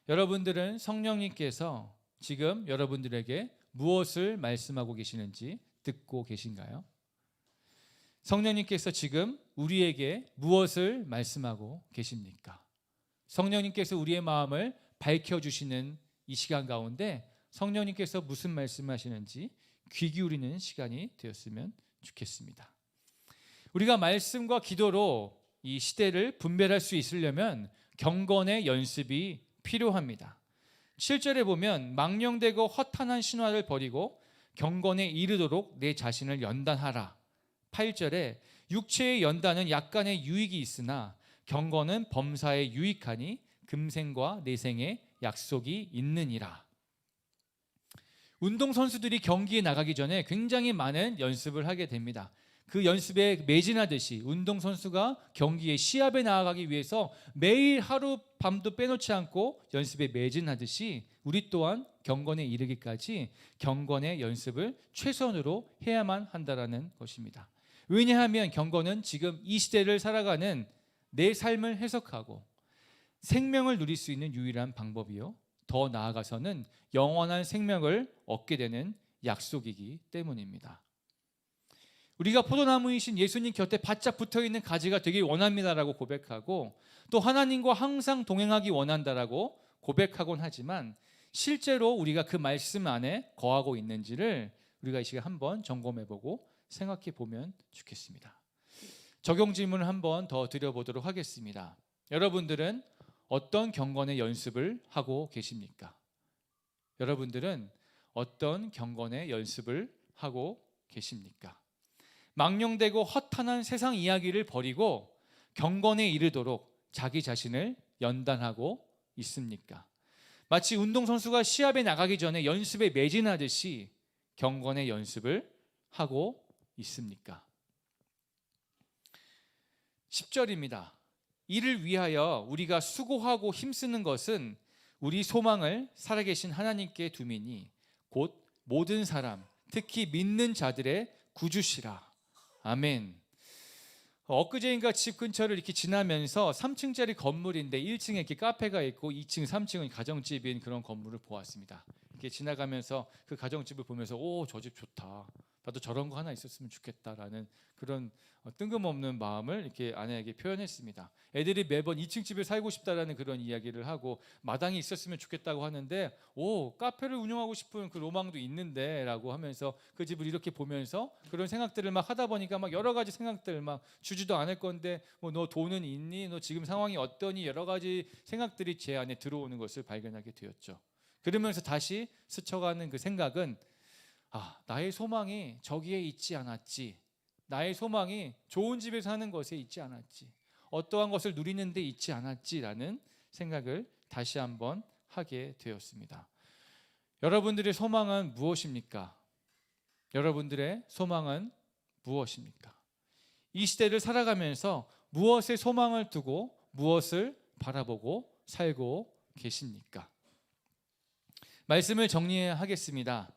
여러분들은 성령님께서 지금 여러분들에게 무엇을 말씀하고 계시는지 듣고 계신가요? 성령님께서 지금 우리에게 무엇을 말씀하고 계십니까? 성령님께서 우리의 마음을 밝혀주시는 이 시간 가운데 성령님께서 무슨 말씀하시는지 귀 기울이는 시간이 되었으면 좋겠습니다. 우리가 말씀과 기도로 이 시대를 분별할 수 있으려면 경건의 연습이 필요합니다. 7절에 보면 망령되고 허탄한 신화를 버리고 경건에 이르도록 내 자신을 연단하라. 8절에 육체의 연단은 약간의 유익이 있으나 경건은 범사에 유익하니 금생과 내생에 약속이 있느니라. 운동선수들이 경기에 나가기 전에 굉장히 많은 연습을 하게 됩니다. 그 연습에 매진하듯이 운동선수가 경기에 시합에 나아가기 위해서 매일 하루 밤도 빼놓지 않고 연습에 매진하듯이 우리 또한 경건에 이르기까지 경건의 연습을 최선으로 해야만 한다는 것입니다. 왜냐하면 경건은 지금 이 시대를 살아가는 내 삶을 해석하고 생명을 누릴 수 있는 유일한 방법이요, 더 나아가서는 영원한 생명을 얻게 되는 약속이기 때문입니다. 우리가 포도나무이신 예수님 곁에 바짝 붙어있는 가지가 되길 원합니다라고 고백하고 또 하나님과 항상 동행하기 원한다라고 고백하곤 하지만 실제로 우리가 그 말씀 안에 거하고 있는지를 우리가 이 시간에 한번 점검해보고 생각해보면 좋겠습니다. 적용 질문을 한번 더 드려보도록 하겠습니다. 여러분들은 어떤 경건의 연습을 하고 계십니까? 여러분들은 어떤 경건의 연습을 하고 계십니까? 망령되고 허탄한 세상 이야기를 버리고 경건에 이르도록 자기 자신을 연단하고 있습니까? 마치 운동선수가 시합에 나가기 전에 연습에 매진하듯이 경건의 연습을 하고 있습니까? 10절입니다. 이를 위하여 우리가 수고하고 힘쓰는 것은 우리 소망을 살아계신 하나님께 두미니 곧 모든 사람 특히 믿는 자들의 구주시라. 아멘. 엊그제인가 집 근처를 이렇게 지나면서 3층짜리 건물인데 1층에 이렇게 카페가 있고 2층, 3층은 가정집인 그런 건물을 보았습니다. 이렇게 지나가면서 그 가정집을 보면서 오, 저 집 좋다. 나도 저런 거 하나 있었으면 좋겠다라는 그런 뜬금없는 마음을 이렇게 아내에게 표현했습니다. 애들이 매번 2층 집에 살고 싶다라는 그런 이야기를 하고 마당이 있었으면 좋겠다고 하는데 오, 카페를 운영하고 싶은 그 로망도 있는데 라고 하면서 그 집을 이렇게 보면서 그런 생각들을 막 하다 보니까 막 여러 가지 생각들 막 주지도 않을 건데 뭐 너 돈은 있니? 너 지금 상황이 어떠니? 여러 가지 생각들이 제 안에 들어오는 것을 발견하게 되었죠. 그러면서 다시 스쳐가는 그 생각은 나의 소망이 저기에 있지 않았지. 나의 소망이 좋은 집에 사는 것에 있지 않았지. 어떠한 것을 누리는 데 있지 않았지라는 생각을 다시 한번 하게 되었습니다. 여러분들의 소망은 무엇입니까? 여러분들의 소망은 무엇입니까? 이 시대를 살아가면서 무엇에 소망을 두고 무엇을 바라보고 살고 계십니까? 말씀을 정리하겠습니다.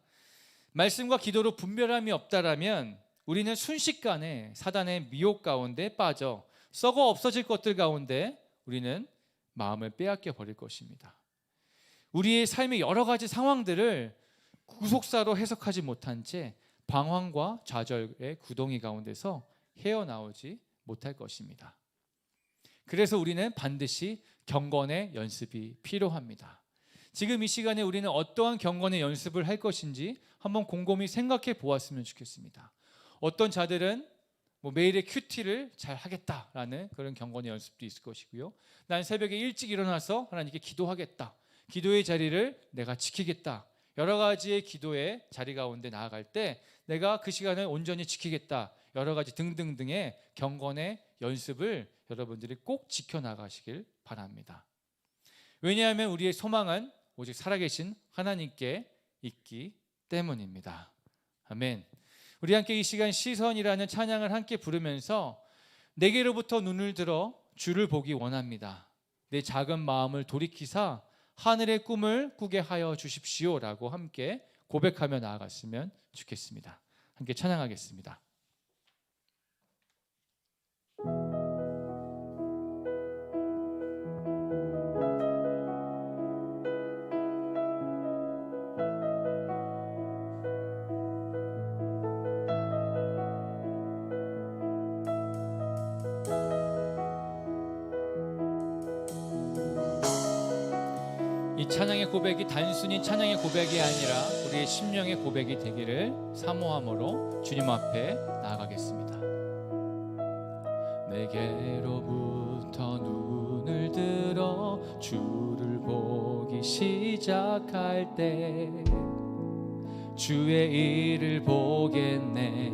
말씀과 기도로 분별함이 없다라면 우리는 순식간에 사단의 미혹 가운데 빠져 썩어 없어질 것들 가운데 우리는 마음을 빼앗겨 버릴 것입니다. 우리의 삶의 여러 가지 상황들을 구속사로 해석하지 못한 채 방황과 좌절의 구덩이 가운데서 헤어나오지 못할 것입니다. 그래서 우리는 반드시 경건의 연습이 필요합니다. 지금 이 시간에 우리는 어떠한 경건의 연습을 할 것인지 한번 곰곰이 생각해 보았으면 좋겠습니다. 어떤 자들은 매일의 큐티를 잘 하겠다라는 그런 경건의 연습도 있을 것이고요. 난 새벽에 일찍 일어나서 하나님께 기도하겠다. 기도의 자리를 내가 지키겠다. 여러 가지의 기도의 자리 가운데 나아갈 때 내가 그 시간을 온전히 지키겠다. 여러 가지 등등등의 경건의 연습을 여러분들이 꼭 지켜나가시길 바랍니다. 왜냐하면 우리의 소망은 오직 살아계신 하나님께 있기 때문입니다. 아멘. 우리 함께 이 시간 시선이라는 찬양을 함께 부르면서 내게로부터 눈을 들어 주를 보기 원합니다. 내 작은 마음을 돌이키사 하늘의 꿈을 꾸게 하여 주십시오라고 함께 고백하며 나아갔으면 좋겠습니다. 함께 찬양하겠습니다. 이 찬양의 고백이 단순히 찬양의 고백이 아니라 우리의 심령의 고백이 되기를 사모함으로 주님 앞에 나아가겠습니다. 내게로부터 눈을 들어 주를 보기 시작할 때 주의 일을 보겠네.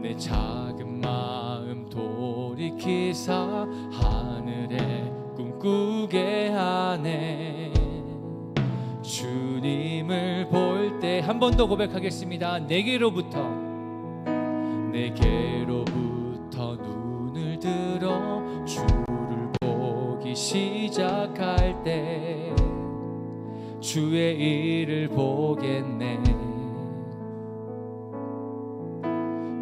내 작은 마음 돌이키사 하늘에 꿈꾸게 하네. 주님을 볼 때 한 번 더 고백하겠습니다. 내게로부터 눈을 들어 주를 보기 시작할 때 주의 일을 보겠네.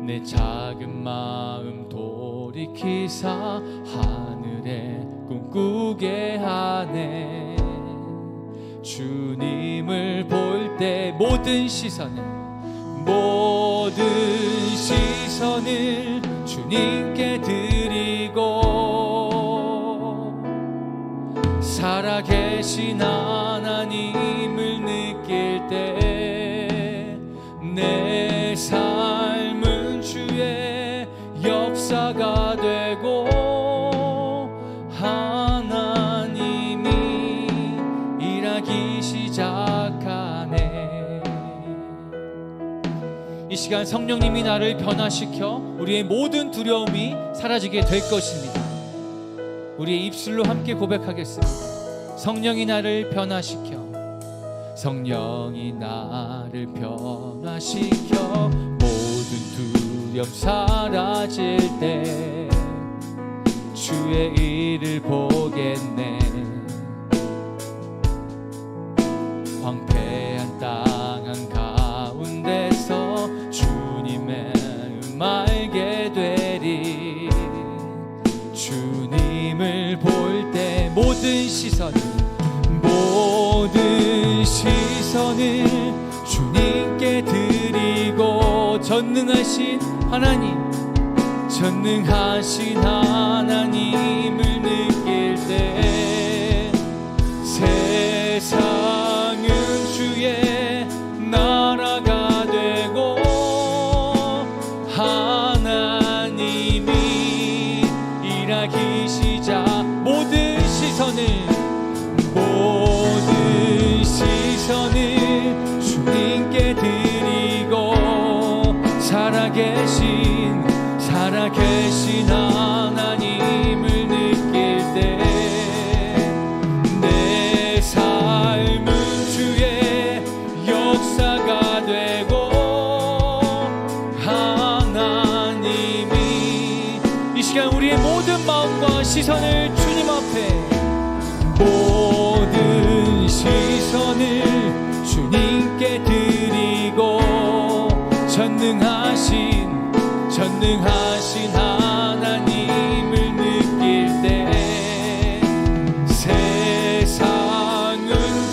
내 작은 마음 돌이키사 하늘에 꿈꾸게 하네. 주님을 볼 때 모든 시선을 주님께 드리고 살아계신 하나님을 느낄 때 내 삶은 주의 역사가 되고 시작하네. 이 시간 성령님이 나를 변화시켜 우리의 모든 두려움이 사라지게 될 것입니다. 우리의 입술로 함께 고백하겠습니다. 성령이 나를 변화시켜, 성령이 나를 변화시켜 모든 두려움 사라질 때 주의 일을 보겠네. 황폐한 땅 한가운데서 주님의 알게 되리. 주님을 볼 때 모든 시선을 주님께 드리고 전능하신 하나님을 느낄 때 세상은 주의 나라가 되고 하나님이 일하기 시작. 모든 시선을 살아계신 하나님을 느낄 때 내 삶은 주의 역사가 되고 하나님이 이 시간 우리의 모든 마음과 시선을 주님 앞에 모든 시선을 주님께 드리고 전능하신 하나님을 느낄 때 세상은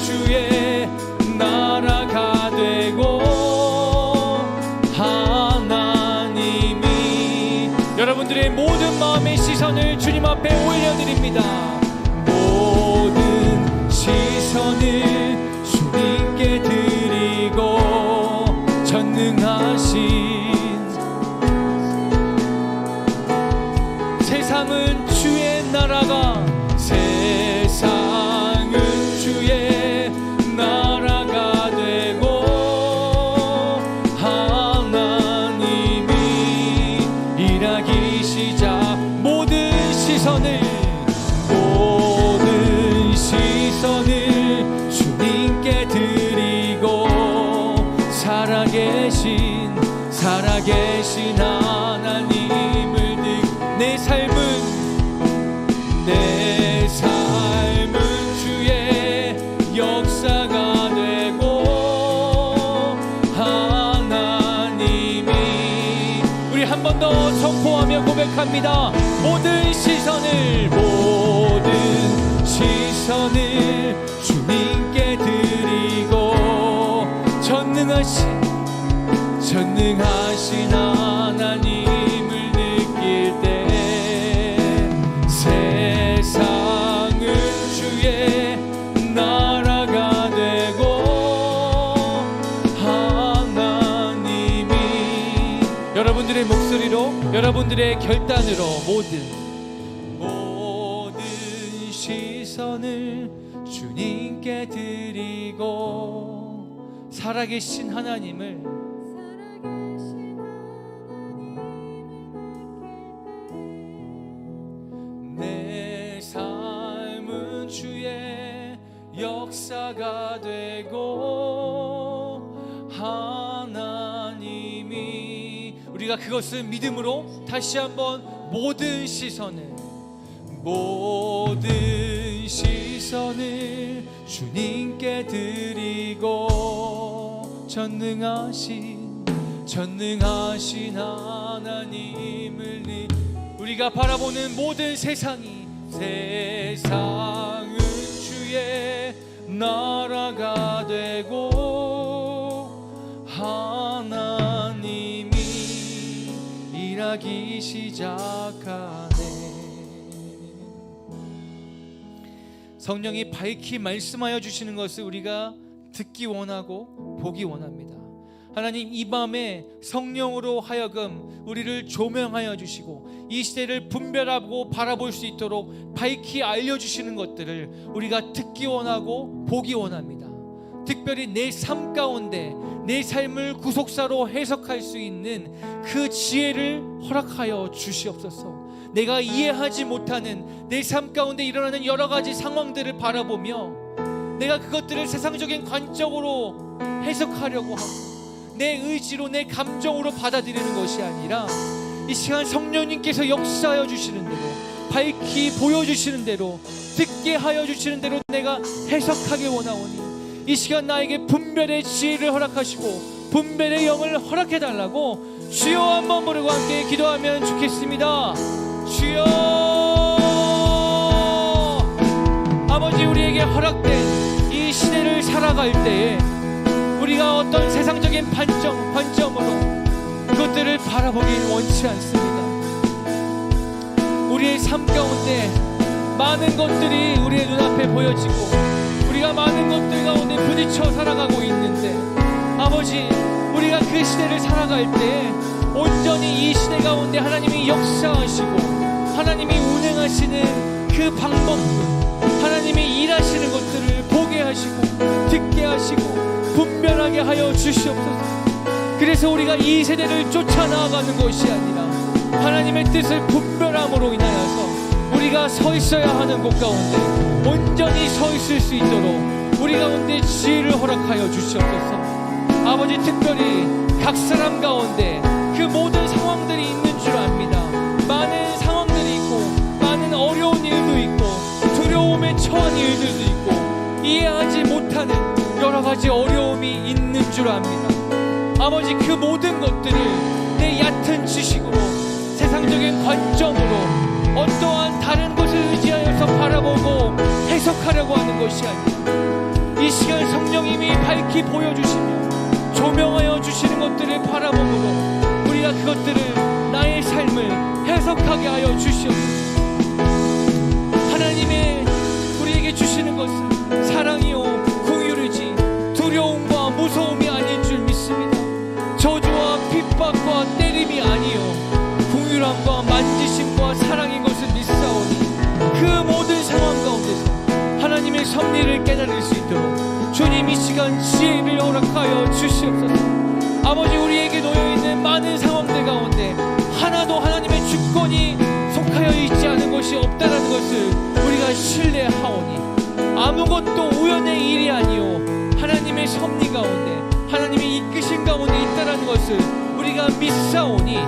주의 나라가 되고 하나님이 여러분들의 모든 마음의 시선을 주님 앞에 올려드립니다. 모든 시선을 주님께 드리고 전능하신 세상은 주의 나라가 되고 하나님이 일하기 시작 모든 시선을 주님께 드리고 살아계신 하나님을 내 삶은 주의 역사가 되고 하나님이 우리 한 번 더 선포하며 고백합니다. 모든 시선을 주님께 드리고 전능하신 하나님을 느낄 때 세상은 주의 나라가 되고 하나님이 여러분들의 목소리로 여러분들의 결단으로 모든 시선을 주님께 드리고 살아계신 하나님을 내 삶은 주의 역사가 되고 하나님이 우리가 그것을 믿음으로 다시 한번 모든 시선을 주님께 드리고 전능하신 하나님을 우리가 바라보는 모든 세상은 주의 나라가 되고 하나님이 일하기 시작하네. 성령이 밝히 말씀하여 주시는 것을 우리가 듣기 원하고 보기 원합니다. 하나님, 이 밤에 성령으로 하여금 우리를 조명하여 주시고 이 시대를 분별하고 바라볼 수 있도록 밝히 알려주시는 것들을 우리가 듣기 원하고 보기 원합니다. 특별히 내 삶 가운데 내 삶을 구속사로 해석할 수 있는 그 지혜를 허락하여 주시옵소서. 내가 이해하지 못하는 내 삶 가운데 일어나는 여러 가지 상황들을 바라보며 내가 그것들을 세상적인 관점으로 해석하려고 하고 내 의지로 내 감정으로 받아들이는 것이 아니라 이 시간 성령님께서 역사하여 주시는 대로 밝히 보여주시는 대로 듣게 하여 주시는 대로 내가 해석하기 원하오니 이 시간 나에게 분별의 지혜를 허락하시고 분별의 영을 허락해달라고 주여 한번 부르고 함께 기도하면 좋겠습니다. 주여, 아버지, 우리에게 허락된 이 시대를 살아갈 때에 우리가 어떤 세상적인 관점으로 그것들을 바라보기는 원치 않습니다. 우리의 삶 가운데 많은 것들이 우리의 눈앞에 보여지고 우리가 많은 것들 가운데 부딪혀 살아가고 있는데 아버지, 우리가 그 시대를 살아갈 때 온전히 이 시대 가운데 하나님이 역사하시고 하나님이 운행하시는 그 방법들, 하나님이 일하시는 것들을 보게 하시고 듣게 하시고 분별하게 하여 주시옵소서. 그래서 우리가 이 세대를 쫓아 나아가는 것이 아니라 하나님 하나님의 뜻을 분별함으로 인하여서 우리가 서 있어야 하는 곳 가운데 온전히 서 있을 수 있도록 우리 가운데 지혜를 허락하여 주시옵소서. 아버지, 특별히 각 사람 가운데 그 모든 상황들이 있는 줄 압니다. 많은 상황들이 있고 많은 어려운 일도 있고 두려움에 처한 일들도 있고 이해하지 못하는 여러 가지 어려움이 있는 줄 압니다. 아버지, 그 모든 것들을 내 얕은 지식으로 세상적인 관점으로 어떠한 다른 것을 의지하여서 바라보고 해석하려고 하는 것이 아니라 이 시간 성령님이 밝히 보여주시며 조명하여 주시는 것들을 바라봄으로 우리가 그것들을 나의 삶을 해석하게 하여 주시옵소서. 하나님의 우리에게 주시는 것은 사랑이요 긍휼이지 두려움과 무서움이 아닌 줄 믿습니다. 저주와 핍박과 때림이 아니요 긍휼함과 만지심과 사랑인 것을 믿사오니 그 모든 상황 가운데서 하나님의 섭리를 깨달을 수 있도록 주님 이 시간 지혜를 허락하여 주시옵소서. 아버지, 우리에게 놓여있는 많은 상황들 가운데 하나도 하나님의 주권이 속하여 있지 않은 것이 없다는 것을 우리가 신뢰하오니 아무것도 우연의 일이 아니요 하나님의 섭리 가운데 하나님의 이끄신 가운데 있다는 것을 우리가 믿사오니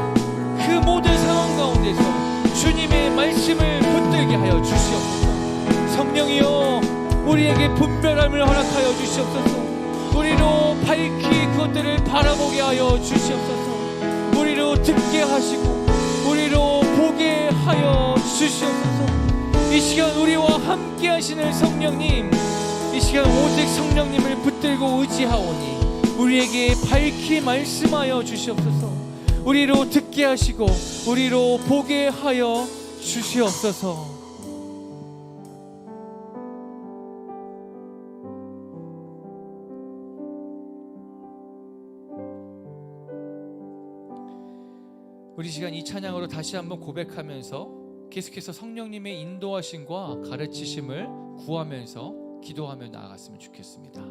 그 모든 상황 가운데서 주님의 말씀을 붙들게 하여 주시옵소서. 성령이여, 우리에게 분별함을 허락하여 주시옵소서. 우리로 밝히 그것들을 바라보게 하여 주시옵소서. 우리로 듣게 하시고 우리로 보게 하여 주시옵소서. 이 시간 우리와 함께 하시는 성령님, 이 시간 오직 성령님을 붙들고 의지하오니 우리에게 밝히 말씀하여 주시옵소서. 우리로 듣게 하시고 우리로 보게 하여 주시옵소서. 우리 시간 이 찬양으로 다시 한번 고백하면서 계속해서 성령님의 인도하심과 가르치심을 구하면서 기도하며 나아갔으면 좋겠습니다.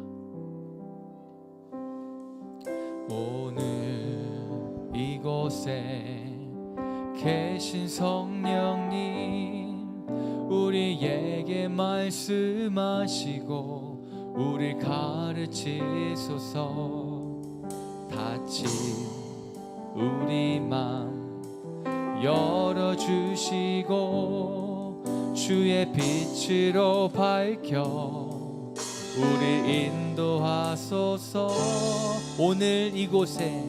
오늘 이곳에 계신 성령님, 우리에게 말씀하시고 우리 가르치소서. 다친 우리 맘 열어주시고 주의 빛으로 밝혀 우리 인도하소서. 오늘 이곳에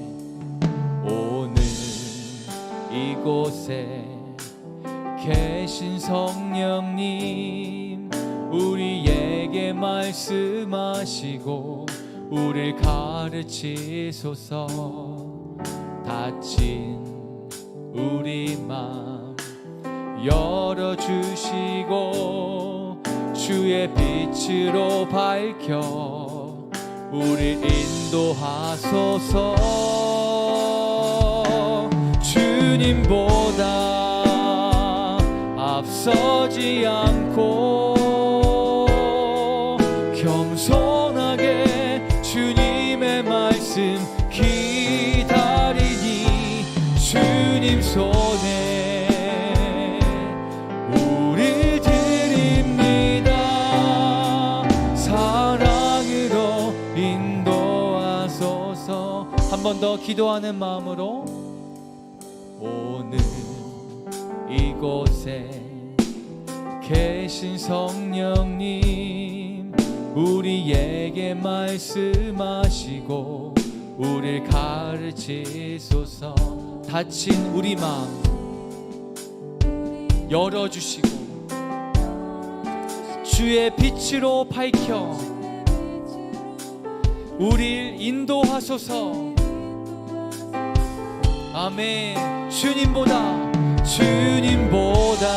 계신 성령님, 우리에게 말씀하시고 우릴 가르치소서. 다친 우리 맘 열어주시고 주의 빛으로 밝혀 우릴 인도하소서. 주님보다 앞서지 않고 겸손하게 주님의 말씀 기다리니 주님 손에 우리 드립니다. 사랑으로 인도하소서. 한 번 더 기도하는 마음으로 오늘 이곳에 계신 성령님, 우리에게 말씀하시고 우릴 가르치소서. 다친 우리 마음 열어주시고 주의 빛으로 밝혀 우릴 인도하소서. 아멘. 주님보다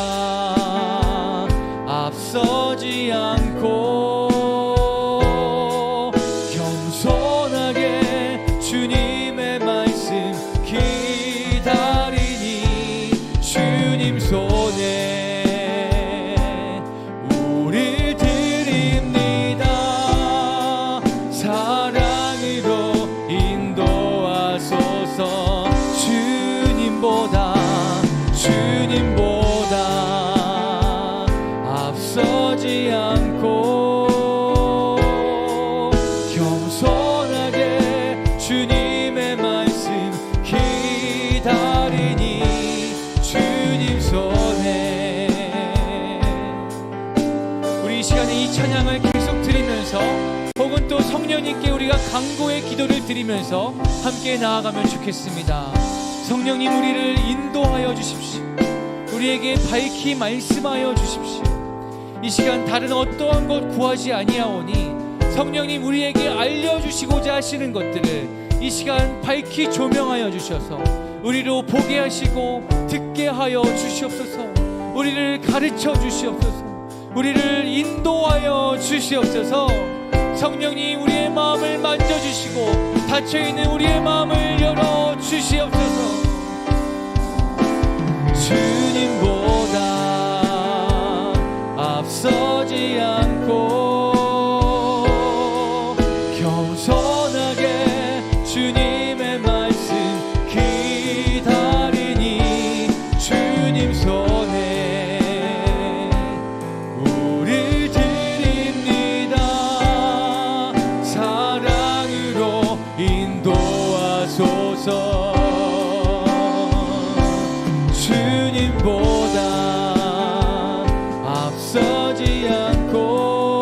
앞서지 않고 겸손하게 주님의 말씀 기다리니 주님 손에 우릴 드립니다. 사랑으로 인도하소서. 주님보다 주님보다 앞서지 않고 겸손하게 주님의 말씀 기다리니 주님 손에. 우리 이 시간에 이 찬양을 계속 드리면서 혹은 또 성령님께 우리가 간구의 기도를 드리면서 함께 나아가면 좋겠습니다. 성령님, 우리를 인도하여 주십시오. 우리에게 밝히 말씀하여 주십시오. 이 시간 다른 어떠한 것 구하지 아니하오니 성령님, 우리에게 알려주시고자 하시는 것들을 이 시간 밝히 조명하여 주셔서 우리로 보게 하시고 듣게 하여 주시옵소서. 우리를 가르쳐 주시옵소서. 우리를 인도하여 주시옵소서. 성령님, 우리의 마음을 만져주시고 닫혀있는 우리의 마음을 열어주시옵소서. 주님보다 앞서지 않고 겸손하게 주님의 말씀 기다리니 주님 손에 우리 드립니다. 사랑으로 인도하소서. 주님보다 앞서지 않고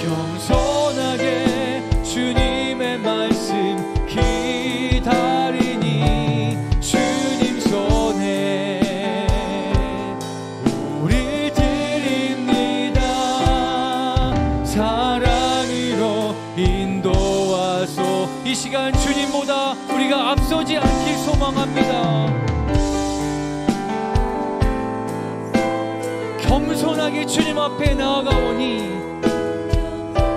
겸손하게 주님의 말씀 기다리니 주님 손에 우리 드립니다. 사랑으로 인도하소. 이 시간 주님보다 우리가 앞서지 않길 소망합니다. 겸손하게 주님 앞에 나아가오니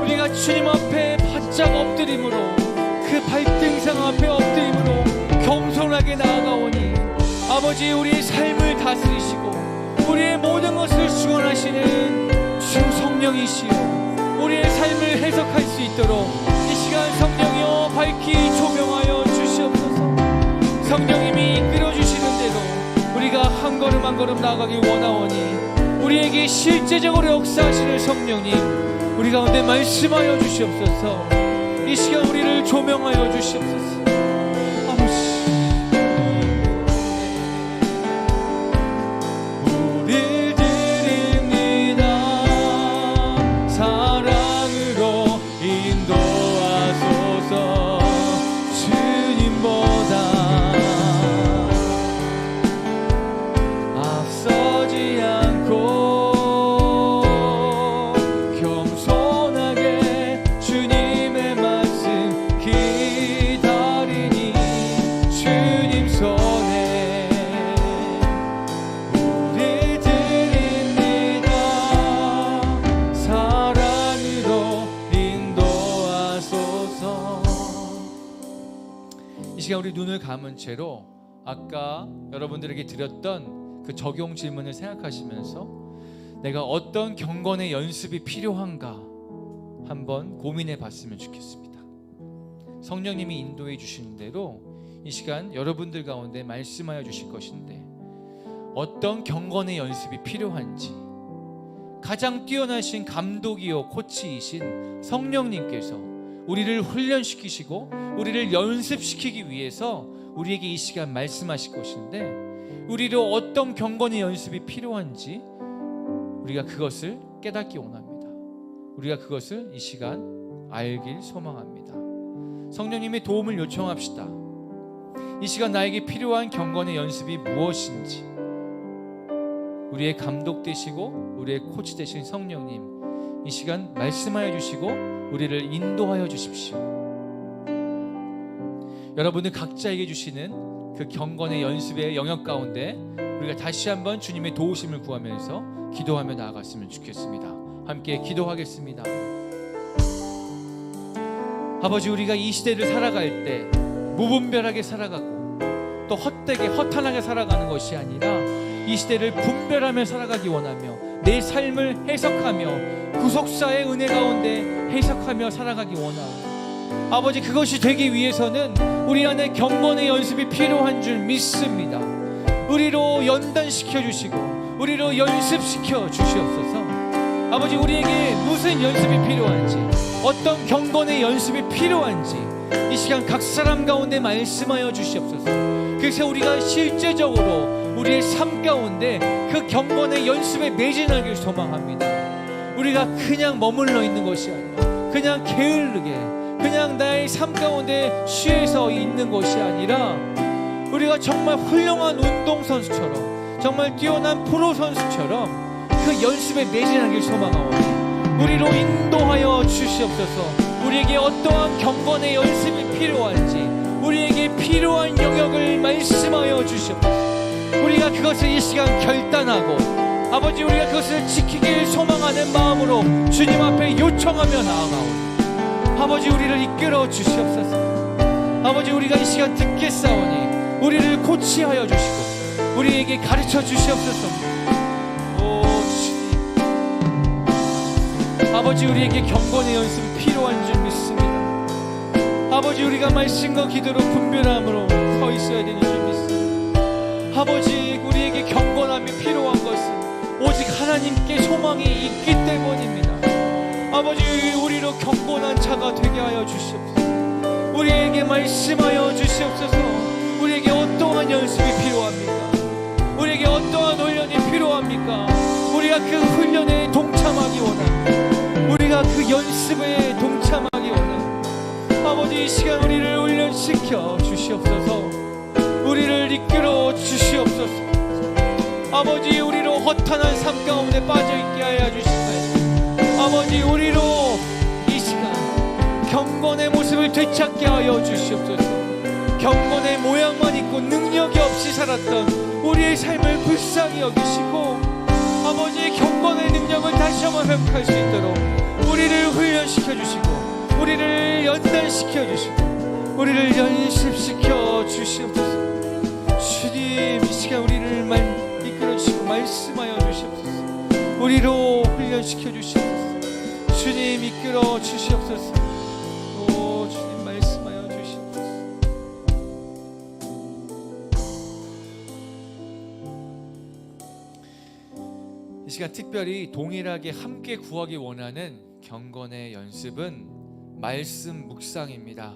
우리가 주님 앞에 바짝 엎드림으로 그 발등상 앞에 엎드림으로 겸손하게 나아가오니 아버지, 우리의 삶을 다스리시고 우리의 모든 것을 주관하시는 주 성령이시여 우리의 삶을 해석할 수 있도록 이 시간 성령이여 밝히 조명하여 주시옵소서. 성령님이 이끌어주시는 대로 우리가 한 걸음 한 걸음 나아가길 원하오니 우리에게 실제적으로 역사하시는 성령님, 우리 가운데 말씀하여 주시옵소서. 이 시간 우리를 조명하여 주시옵소서. 우리 드립니다. 사랑으로 인도하소서. 주님보다 앞서지 않고 겸손하게 주님의 말씀 기다리니 주님 손에 우리 드립니다. 사랑으로 인도하소서. 이 시간 우리 눈을 감은 채로 아까 여러분들에게 드렸던 그 적용 질문을 생각하시면서 내가 어떤 경건의 연습이 필요한가 한번 고민해 봤으면 좋겠습니다. 성령님이 인도해 주시는 대로 이 시간 여러분들 가운데 말씀하여 주실 것인데 어떤 경건의 연습이 필요한지 가장 뛰어나신 감독이요 코치이신 성령님께서 우리를 훈련시키시고 우리를 연습시키기 위해서 우리에게 이 시간 말씀하실 것인데 우리로 어떤 경건의 연습이 필요한지 우리가 그것을 깨닫기 원합니다. 우리가 그것을 이 시간 알길 소망합니다. 성령님의 도움을 요청합시다. 이 시간 나에게 필요한 경건의 연습이 무엇인지 우리의 감독 되시고 우리의 코치 되신 성령님, 이 시간 말씀하여 주시고 우리를 인도하여 주십시오. 여러분들 각자에게 주시는 그 경건의 연습의 영역 가운데 우리가 다시 한번 주님의 도우심을 구하면서 기도하며 나아갔으면 좋겠습니다. 함께 기도하겠습니다. 아버지, 우리가 이 시대를 살아갈 때 무분별하게 살아가고 또 헛되게 허탄하게 살아가는 것이 아니라 이 시대를 분별하며 살아가기 원하며 내 삶을 해석하며 구속사의 은혜 가운데 해석하며 살아가기 원하오. 아버지, 그것이 되기 위해서는 우리 안에 경건의 연습이 필요한 줄 믿습니다. 우리로 연단시켜 주시고 우리로 연습시켜 주시옵소서. 아버지, 우리에게 무슨 연습이 필요한지, 어떤 경건의 연습이 필요한지 이 시간 각 사람 가운데 말씀하여 주시옵소서. 그래서 우리가 실제적으로 우리의 삶 가운데 그 경건의 연습에 매진하길 소망합니다. 우리가 그냥 머물러 있는 것이 아니라 그냥 게을르게 그냥 나의 삶 가운데 취해서 있는 것이 아니라 우리가 정말 훌륭한 운동선수처럼, 정말 뛰어난 프로선수처럼 그 연습에 매진하길 소망하오니 우리로 인도하여 주시옵소서. 우리에게 어떠한 경건의 연습이 필요한지 우리에게 필요한 영역을 말씀하여 주시옵소서. 우리가 그것을 이 시간 결단하고 아버지, 우리가 그것을 지키길 소망하는 마음으로 주님 앞에 요청하며 나아가오니 아버지, 우리를 이끌어 주시옵소서. 아버지, 우리가 이 시간 듣겠사오니 우리를 고치하여 주시고 우리에게 가르쳐 주시옵소서. 오 주님, 아버지, 우리에게 경건의 연습이 필요한 줄 믿습니다. 아버지, 우리가 말씀과 기도로 분별함으로 서 있어야 되는 줄 믿습니다. 아버지, 우리에게 경건함이 필요한 것은 오직 하나님께 소망이 있기 때문입니다. 아버지, 우리로 경건한 자가 되게 하여 주시옵소서. 우리에게 말씀하여 주시옵소서. 우리에게 어떠한 연습이 필요합니까? 우리에게 어떠한 훈련이 필요합니까? 우리가 그 훈련에 동참하기 원합니다. 우리가 그 연습에 동참하기 원합니다. 아버지, 이 시간 우리를 훈련시켜 주시옵소서. 우리를 이끌어 주시옵소서. 아버지, 우리로 허탄한 삶 가운데 빠져있게 하여 주시옵소서. 아버지, 우리로 이 시간 경건의 모습을 되찾게 하여 주시옵소서. 경건의 모양만 있고 능력이 없이 살았던 우리의 삶을 불쌍히 여기시고 아버지의 경건의 능력을 다시 한번 회복할 수 있도록 우리를 훈련시켜 주시고 우리를 연단시켜 주시고 우리를 연습시켜 주시옵소서. 주님, 이 시간 우리를 이끌어 주시고 말씀하여 주시옵소서. 우리로 훈련시켜 주시옵소서. 주님, 이끌어 주시옵소서. 오 주님, 말씀하여 주시옵소서. 이 시간 특별히 동일하게 함께 구하기 원하는 경건의 연습은 말씀 묵상입니다.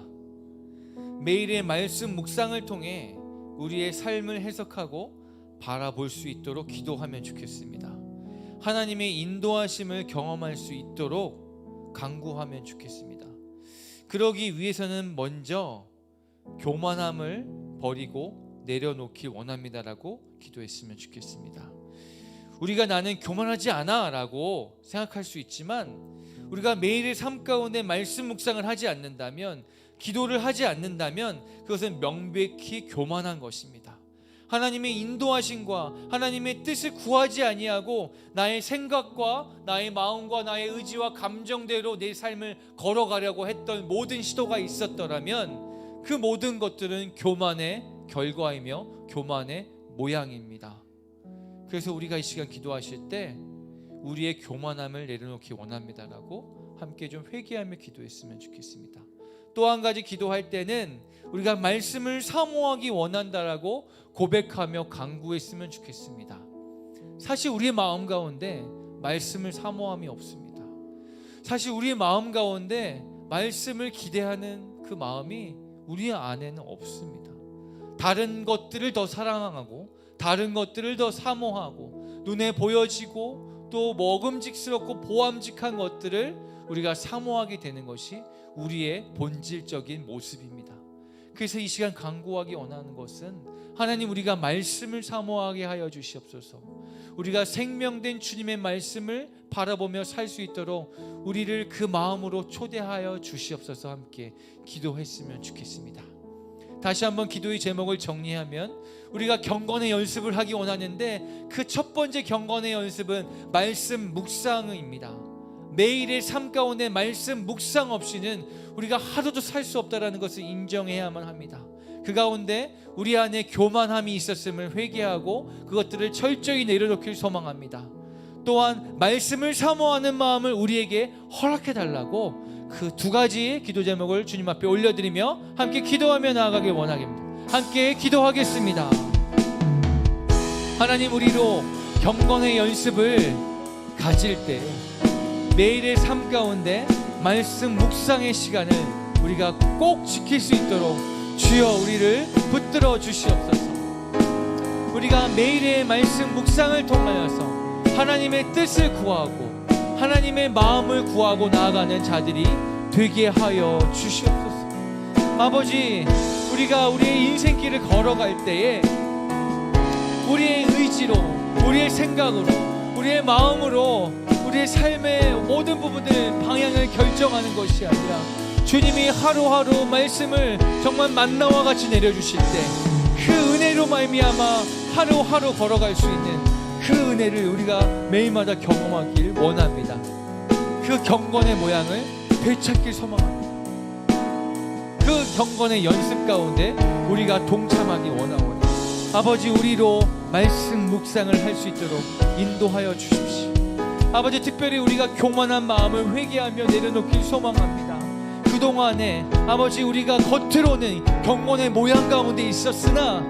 매일의 말씀 묵상을 통해 우리의 삶을 해석하고 바라볼 수 있도록 기도하면 좋겠습니다. 하나님의 인도하심을 경험할 수 있도록 간구하면 좋겠습니다. 그러기 위해서는 먼저 교만함을 버리고 내려놓길 원합니다라고 기도했으면 좋겠습니다. 우리가 나는 교만하지 않아 라고 생각할 수 있지만 우리가 매일의 삶 가운데 말씀 묵상을 하지 않는다면, 기도를 하지 않는다면 그것은 명백히 교만한 것입니다. 하나님의 인도하심과 하나님의 뜻을 구하지 아니하고 나의 생각과 나의 마음과 나의 의지와 감정대로 내 삶을 걸어가려고 했던 모든 시도가 있었더라면 그 모든 것들은 교만의 결과이며 교만의 모양입니다. 그래서 우리가 이 시간 기도하실 때 우리의 교만함을 내려놓기 원합니다라고 함께 좀 회개하며 기도했으면 좋겠습니다. 또 한 가지 기도할 때는 우리가 말씀을 사모하기 원한다라고 고백하며 간구했으면 좋겠습니다. 사실 우리의 마음 가운데 말씀을 사모함이 없습니다. 사실 우리의 마음 가운데 말씀을 기대하는 그 마음이 우리 안에는 없습니다. 다른 것들을 더 사랑하고 다른 것들을 더 사모하고 눈에 보여지고 또 먹음직스럽고 보암직한 것들을 우리가 사모하게 되는 것이 우리의 본질적인 모습입니다. 그래서 이 시간 간구하기 원하는 것은 하나님, 우리가 말씀을 사모하게 하여 주시옵소서. 우리가 생명된 주님의 말씀을 바라보며 살 수 있도록 우리를 그 마음으로 초대하여 주시옵소서. 함께 기도했으면 좋겠습니다. 다시 한번 기도의 제목을 정리하면 우리가 경건의 연습을 하기 원하는데 그 첫 번째 경건의 연습은 말씀 묵상입니다. 매일의 삶 가운데 말씀 묵상 없이는 우리가 하루도 살 수 없다는 것을 인정해야만 합니다. 그 가운데 우리 안에 교만함이 있었음을 회개하고 그것들을 철저히 내려놓길 소망합니다. 또한 말씀을 사모하는 마음을 우리에게 허락해 달라고 그 두 가지의 기도 제목을 주님 앞에 올려드리며 함께 기도하며 나아가길 원하겠습니다. 함께 기도하겠습니다. 하나님, 우리로 경건의 연습을 가질 때 매일의 삶 가운데 말씀 묵상의 시간을 우리가 꼭 지킬 수 있도록 주여 우리를 붙들어 주시옵소서. 우리가 매일의 말씀 묵상을 통하여서 하나님의 뜻을 구하고 하나님의 마음을 구하고 나아가는 자들이 되게 하여 주시옵소서. 아버지, 우리가 우리의 인생길을 걸어갈 때에 우리의 의지로, 우리의 생각으로, 우리의 마음으로 우리의 삶의 모든 부분들 방향을 결정하는 것이 아니라 주님이 하루하루 말씀을 정말 만나와 같이 내려주실 때 그 은혜로 말미암아 하루하루 걸어갈 수 있는 그 은혜를 우리가 매일마다 경험하길 원합니다. 그 경건의 모양을 되찾길 소망합니다. 그 경건의 연습 가운데 우리가 동참하기 원하오니 아버지, 우리로 말씀 묵상을 할 수 있도록 인도하여 주십시오. 아버지, 특별히 우리가 교만한 마음을 회개하며 내려놓길 소망합니다. 그동안에 아버지, 우리가 겉으로는 경건의 모양 가운데 있었으나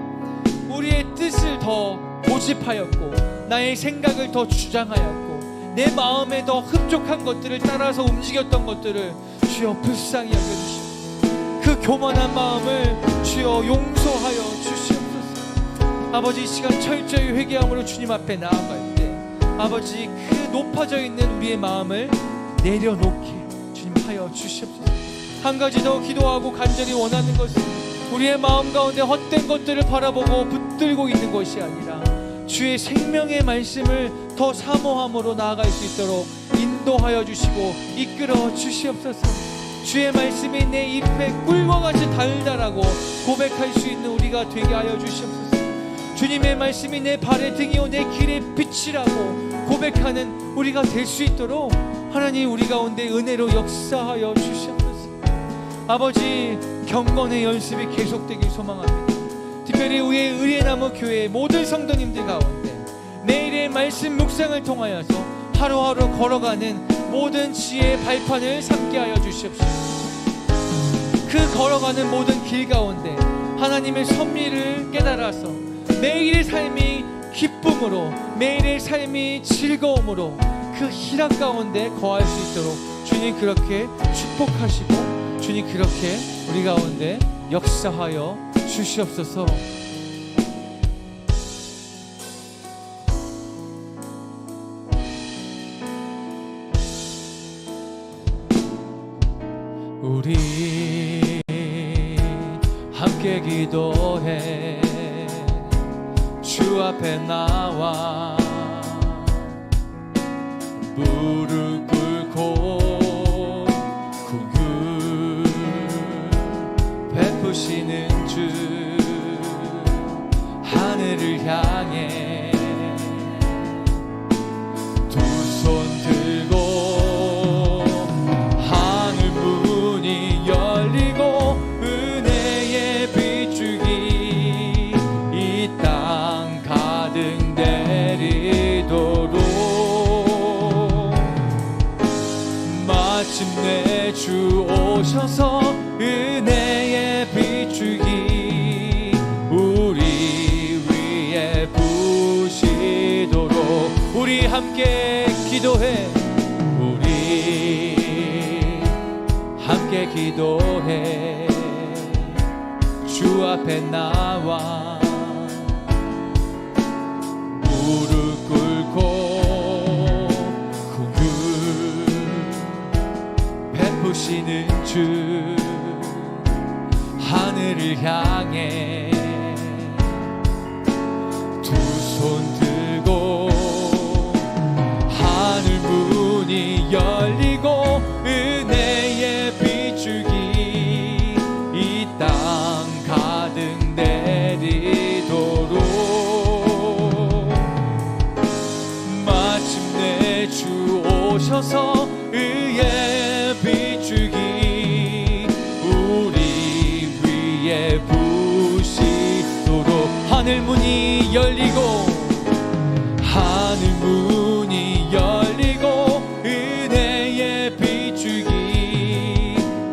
우리의 뜻을 더 고집하였고 나의 생각을 더 주장하였고 내 마음에 더 흡족한 것들을 따라서 움직였던 것들을 주여 불쌍히 여겨주시고 그 교만한 마음을 주여 용서하여 주시옵소서. 아버지, 이 시간 철저히 회개함으로 주님 앞에 나아갈 때 아버지, 그 높아져 있는 우리의 마음을 내려놓게 주님 하여 주시옵소서. 한 가지 더 기도하고 간절히 원하는 것은 우리의 마음 가운데 헛된 것들을 바라보고 붙들고 있는 것이 아니라 주의 생명의 말씀을 더 사모함으로 나아갈 수 있도록 인도하여 주시고 이끌어 주시옵소서. 주의 말씀이 내 입에 꿀과 같이 달달하고 고백할 수 있는 우리가 되게 하여 주시옵소서. 주님의 말씀이 내 발의 등이요 내 길의 빛이라고 고백하는 우리가 될 수 있도록 하나님, 우리 가운데 은혜로 역사하여 주시옵소서. 아버지, 경건의 연습이 계속되길 소망합니다. 특별히 우리의 의뢰나무 교회 모든 성도님들 가운데 매일의 말씀 묵상을 통하여서 하루하루 걸어가는 모든 지혜의 발판을 삼게 하여 주시옵소서. 그 걸어가는 모든 길 가운데 하나님의 섭리를 깨달아서 매일의 삶이 기쁨으로, 매일의 삶이 즐거움으로 그 희락 가운데 거할 수 있도록 주님 그렇게 축복하시고 주님 그렇게 우리 가운데 역사하여 주시옵소서. 우리 함께 기도해 주 앞에 나와 무릎 꿇고 긍휼 베푸시는 주 하늘을 향해 두 손 들고 하늘 문이 열리고 은혜의 비추기 이 땅 가득 내리도록 마침내 주 오셔서 은혜의 비추기 우리 위에 부시도록 우리 함께 기도해 우리 함께 기도해 주 앞에 나와 무릎 꿇고 긍휼 베푸시는 주 하늘을 향해 두 손 들고 하늘 문이 열리고 은혜의 비추기 이 땅 가득 내리도록 마침내 주 오셔서 의의 비추기 우리 위에 부시도록 하늘 문이 열리고 하늘 문이 열리고 은혜의 비추기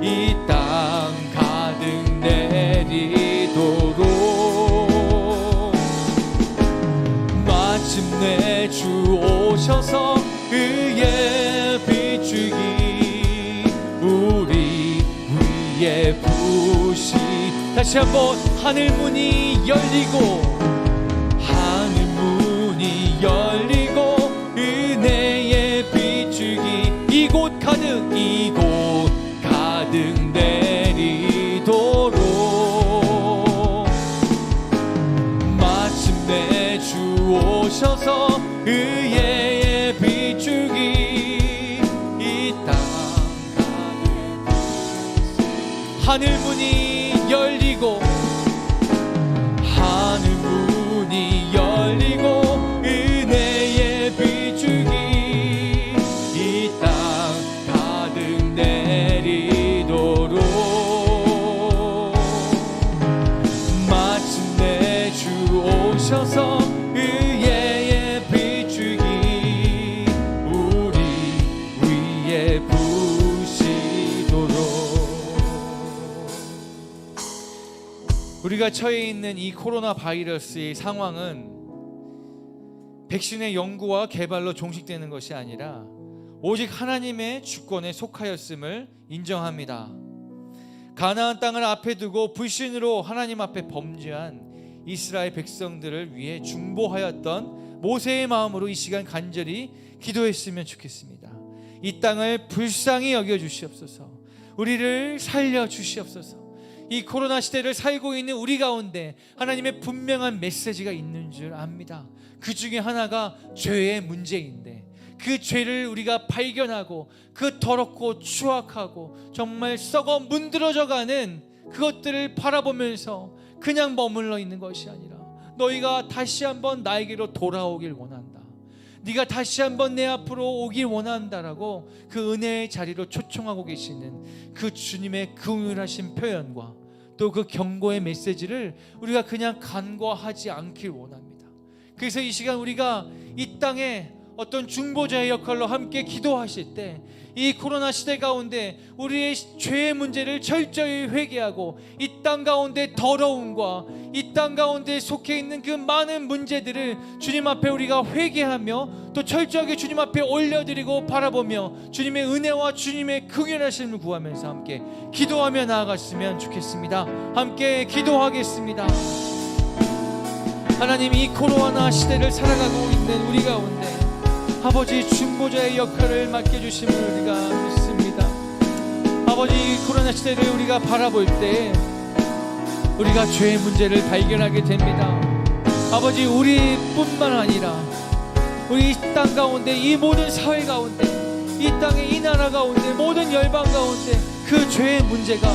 이 땅 가득 내리도록 마침내 주 오셔서 의의 비추기 우리 위에 부시. 다시 한번 하늘 문이 열리고 하늘 문이 열리고 은혜의 비추기 이곳 가득 내리도록 마침내 주 오셔서 의의 비추기 이 땅 하늘 문이 열리고 하늘 문이 열리고 은혜의 비추기 이 땅 가득 내리도록 마침내 주 오셔서 의의 비추기 우리 위에 부시도록. 우리가 처해 있는 이 코로나 바이러스의 상황은 백신의 연구와 개발로 종식되는 것이 아니라 오직 하나님의 주권에 속하였음을 인정합니다. 가나안 땅을 앞에 두고 불신으로 하나님 앞에 범죄한 이스라엘 백성들을 위해 중보하였던 모세의 마음으로 이 시간 간절히 기도했으면 좋겠습니다. 이 땅을 불쌍히 여겨주시옵소서. 우리를 살려주시옵소서. 이 코로나 시대를 살고 있는 우리 가운데 하나님의 분명한 메시지가 있는 줄 압니다. 그 중에 하나가 죄의 문제인데 그 죄를 우리가 발견하고 그 더럽고 추악하고 정말 썩어 문드러져가는 그것들을 바라보면서 그냥 머물러 있는 것이 아니라 너희가 다시 한번 나에게로 돌아오길 원한다. 네가 다시 한번 내 앞으로 오길 원한다라고 그 은혜의 자리로 초청하고 계시는 그 주님의 긍휼하신 표현과 또 그 경고의 메시지를 우리가 그냥 간과하지 않길 원합니다. 그래서 이 시간 우리가 이 땅에 어떤 중보자의 역할로 함께 기도하실 때 이 코로나 시대 가운데 우리의 죄의 문제를 철저히 회개하고 이 땅 가운데 더러움과 이 땅 가운데 속해 있는 그 많은 문제들을 주님 앞에 우리가 회개하며 또 철저하게 주님 앞에 올려드리고 바라보며 주님의 은혜와 주님의 긍휼하심을 구하면서 함께 기도하며 나아갔으면 좋겠습니다. 함께 기도하겠습니다. 하나님, 이 코로나 시대를 살아가고 있는 우리 가운데 아버지 중보자의 역할을 맡겨주심을 우리가 믿습니다. 아버지, 이 코로나 시대를 우리가 바라볼 때 우리가 죄의 문제를 발견하게 됩니다. 아버지, 우리뿐만 아니라 우리 이 땅 가운데 이 모든 사회 가운데 이 땅의 이 나라 가운데 모든 열방 가운데 그 죄의 문제가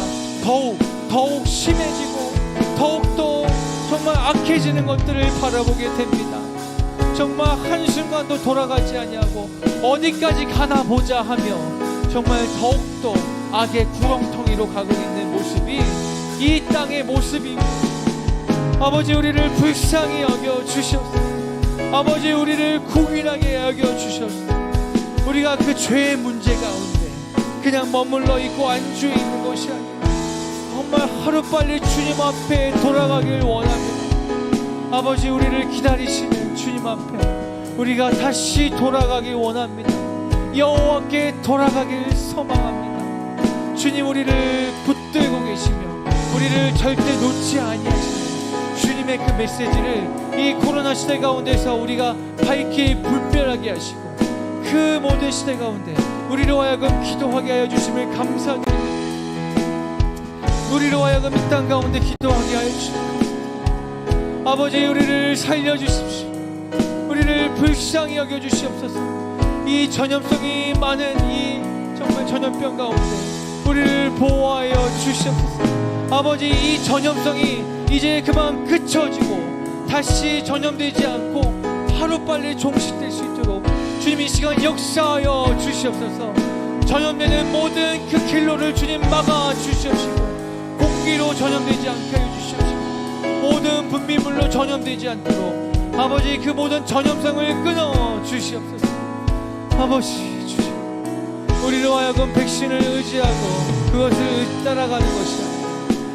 더욱 심해지고 더욱더 정말 악해지는 것들을 바라보게 됩니다. 정말 한순간도 돌아가지 아니하고 어디까지 가나 보자 하며 정말 더욱더 악의 구렁텅이로 가고 있는 모습이 이 땅의 모습입니다. 아버지, 우리를 불쌍히 여겨주시옵소서. 아버지, 우리를 국인하게 여겨주시옵소서. 우리가 그 죄의 문제 가운데 그냥 머물러 있고 안주해 있는 것이 아니라 정말 하루빨리 주님 앞에 돌아가길 원합니다. 아버지, 우리를 기다리시는 주님 앞에 우리가 다시 돌아가길 원합니다. 여호와께 돌아가길 소망합니다. 주님, 우리를 붙들고 계시며 우리를 절대 놓지 아니하시는 주님의 그 메시지를 이 코로나 시대 가운데서 우리가 밝히 분별하게 하시고 그 모든 시대 가운데 우리로 하여금 기도하게 하여 주심을 감사드립니다. 우리로 하여금 이 땅 가운데 기도하게 하여 주십시오. 아버지, 우리를 살려주십시오. 우리를 불쌍히 여겨주시옵소서. 이 전염성이 많은 이 정말 전염병 가운데 우리를 보호하여 주시옵소서. 아버지, 이 전염성이 이제 그만 그쳐지고 다시 전염되지 않고 하루빨리 종식될 수 있도록 주님 이 시간 역사하여 주시옵소서. 전염되는 모든 그 길로를 주님 막아 주시옵시고 공기로 전염되지 않게 하여 주시옵시고 모든 분비물로 전염되지 않도록 아버지 그 모든 전염성을 끊어 주시옵소서. 아버지, 주님, 우리로 하여금 백신을 의지하고 그것을 따라가는 것이 아니라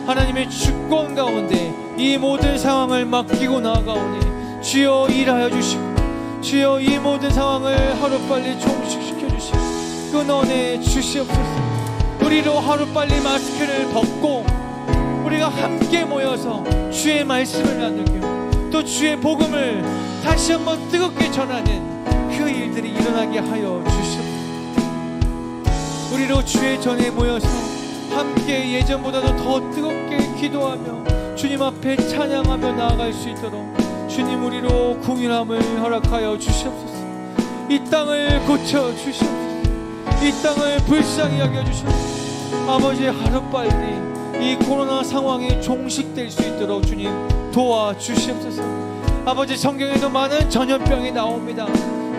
하나님의 주권 가운데 이 모든 상황을 맡기고 나아가오니 주여 일하여 주시고 주여 이 모든 상황을 하루빨리 종식시켜 주시고 끊어내 주시옵소서. 우리로 하루빨리 마스크를 벗고 우리가 함께 모여서 주의 말씀을 나누고 또 주의 복음을 다시 한번 뜨겁게 전하는 그 일들이 일어나게 하여 주시옵소서. 우리로 주의 전에 모여서 함께 예전보다도 더 뜨겁게 기도하며 주님 앞에 찬양하며 나아갈 수 있도록 주님 우리로 궁일함을 허락하여 주시옵소서. 이 땅을 고쳐 주시옵소서. 이 땅을 불쌍히 여겨 주시옵소서. 아버지 하루빨리 이 코로나 상황이 종식될 수 있도록 주님 도와주시옵소서. 아버지 성경에도 많은 전염병이 나옵니다.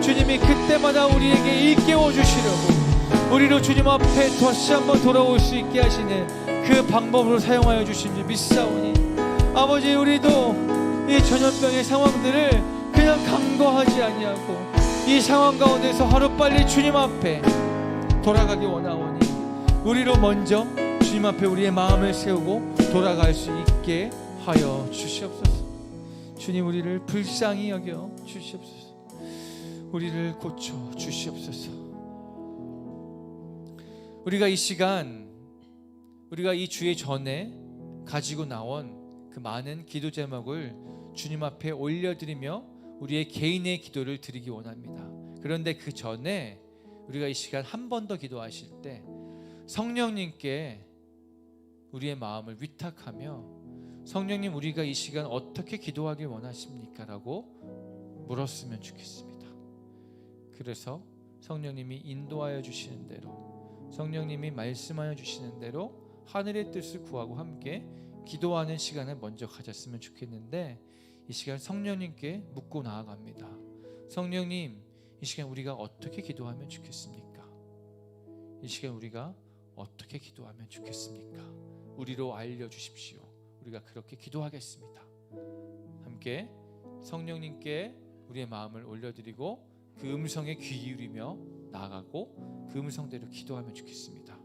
주님이 그때마다 우리에게 일깨워 주시려고 우리로 주님 앞에 다시 한번 돌아올 수 있게 하시는 그 방법으로 사용하여 주신 줄 믿사오니 아버지 우리도 이 전염병의 상황들을 그냥 간과하지 아니하고 이 상황 가운데서 하루빨리 주님 앞에 돌아가기 원하오니 우리로 먼저 주님 앞에 우리의 마음을 세우고 돌아갈 수 있게 하여 주시옵소서. 주님 우리를 불쌍히 여겨 주시옵소서. 우리를 고쳐 주시옵소서. 우리가 이 시간 우리가 이 주의 전에 가지고 나온 그 많은 기도 제목을 주님 앞에 올려드리며 우리의 개인의 기도를 드리기 원합니다. 그런데 그 전에 우리가 이 시간 한 번 더 기도하실 때 성령님께 우리의 마음을 위탁하며 성령님 우리가 이 시간 어떻게 기도하길 원하십니까? 라고 물었으면 좋겠습니다. 그래서 성령님이 인도하여 주시는 대로 성령님이 말씀하여 주시는 대로 하늘의 뜻을 구하고 함께 기도하는 시간을 먼저 가졌으면 좋겠는데 이 시간 성령님께 묻고 나아갑니다. 성령님 이 시간 우리가 어떻게 기도하면 좋겠습니까? 이 시간 우리가 어떻게 기도하면 좋겠습니까? 우리로 알려주십시오. 우리가 그렇게 기도하겠습니다. 함께 성령님께 우리의 마음을 올려드리고 그 음성에 귀 기울이며 나아가고 그 음성대로 기도하면 좋겠습니다.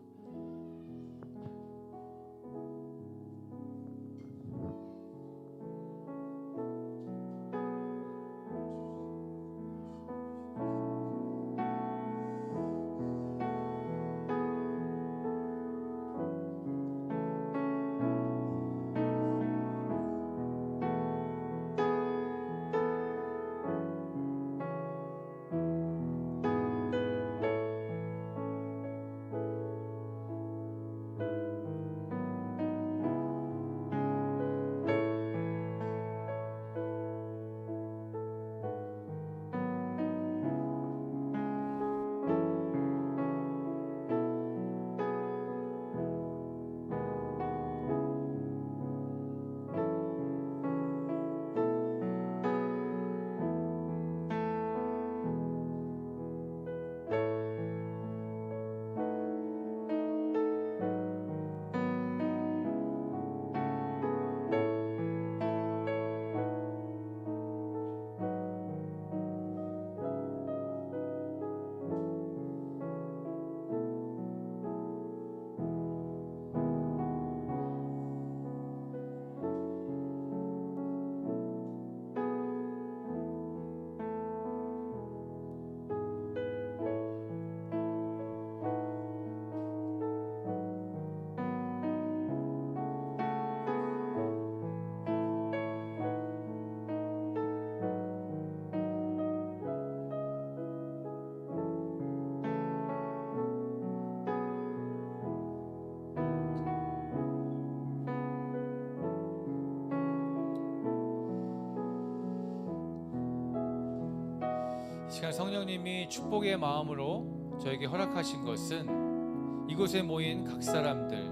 시간 성령님이 축복의 마음으로 저에게 허락하신 것은 이곳에 모인 각 사람들,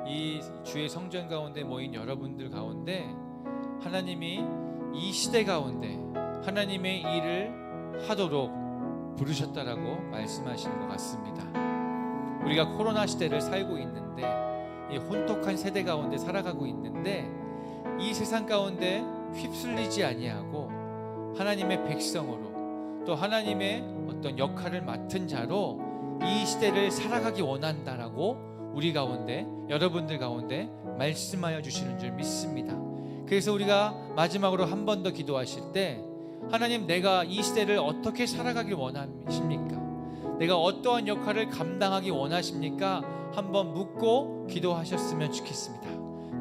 이 주의 성전 가운데 모인 여러분들 가운데 하나님이 이 시대 가운데 하나님의 일을 하도록 부르셨다라고 말씀하시는 것 같습니다. 우리가 코로나 시대를 살고 있는데 이 혼톡한 세대 가운데 살아가고 있는데 이 세상 가운데 휩쓸리지 아니하고 하나님의 백성으로 또 하나님의 어떤 역할을 맡은 자로 이 시대를 살아가기 원한다라고 우리 가운데 여러분들 가운데 말씀하여 주시는 줄 믿습니다. 그래서 우리가 마지막으로 한 번 더 기도하실 때 하나님, 내가 이 시대를 어떻게 살아가길 원하십니까? 내가 어떠한 역할을 감당하기 원하십니까? 한번 묻고 기도하셨으면 좋겠습니다.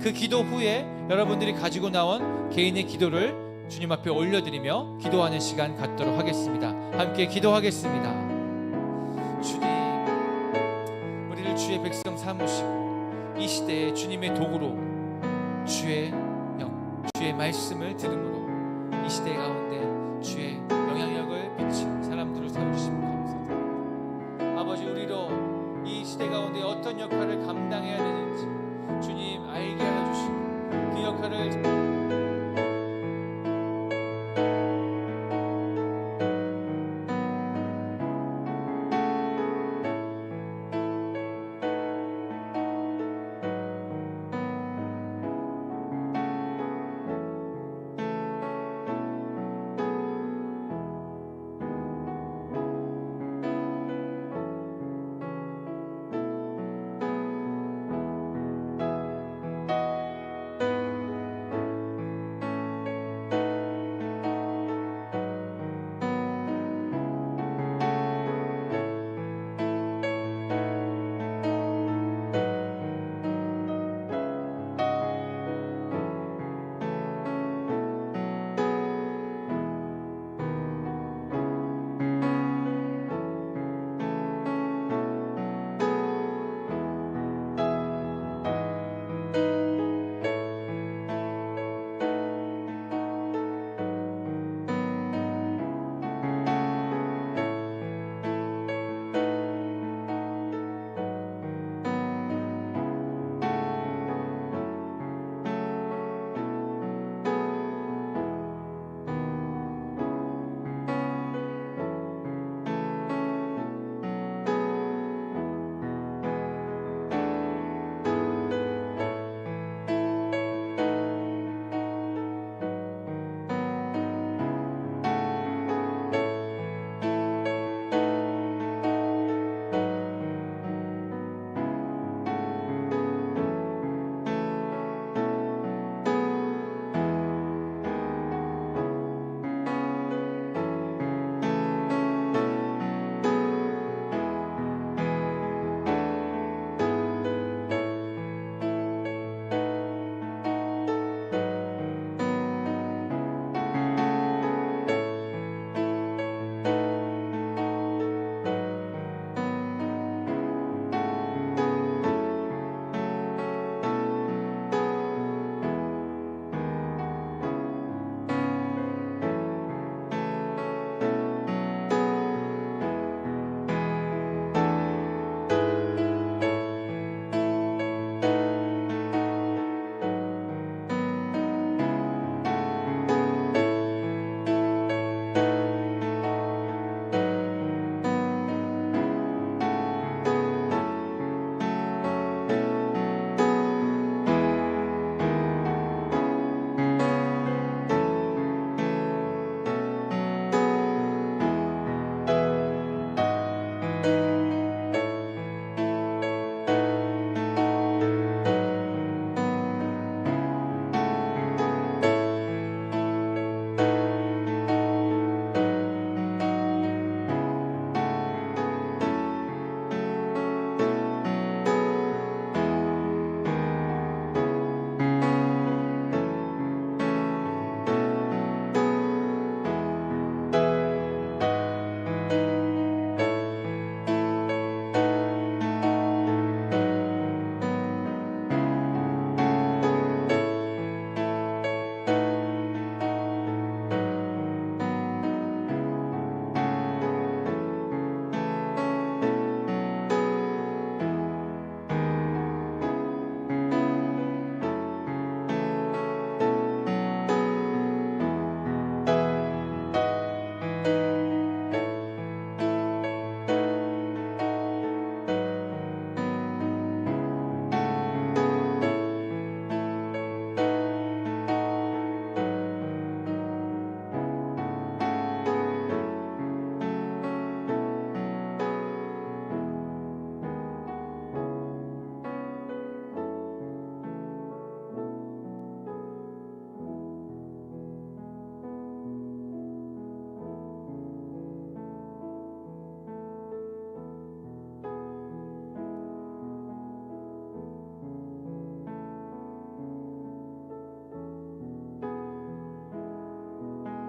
그 기도 후에 여러분들이 가지고 나온 개인의 기도를 주님 앞에 올려드리며 기도하는 시간 갖도록 하겠습니다. 함께 기도하겠습니다. 주님, 우리를 주의 백성 삼으시고 이 시대에 주님의 도구로 주의 말씀을 들음으로 이 시대 가운데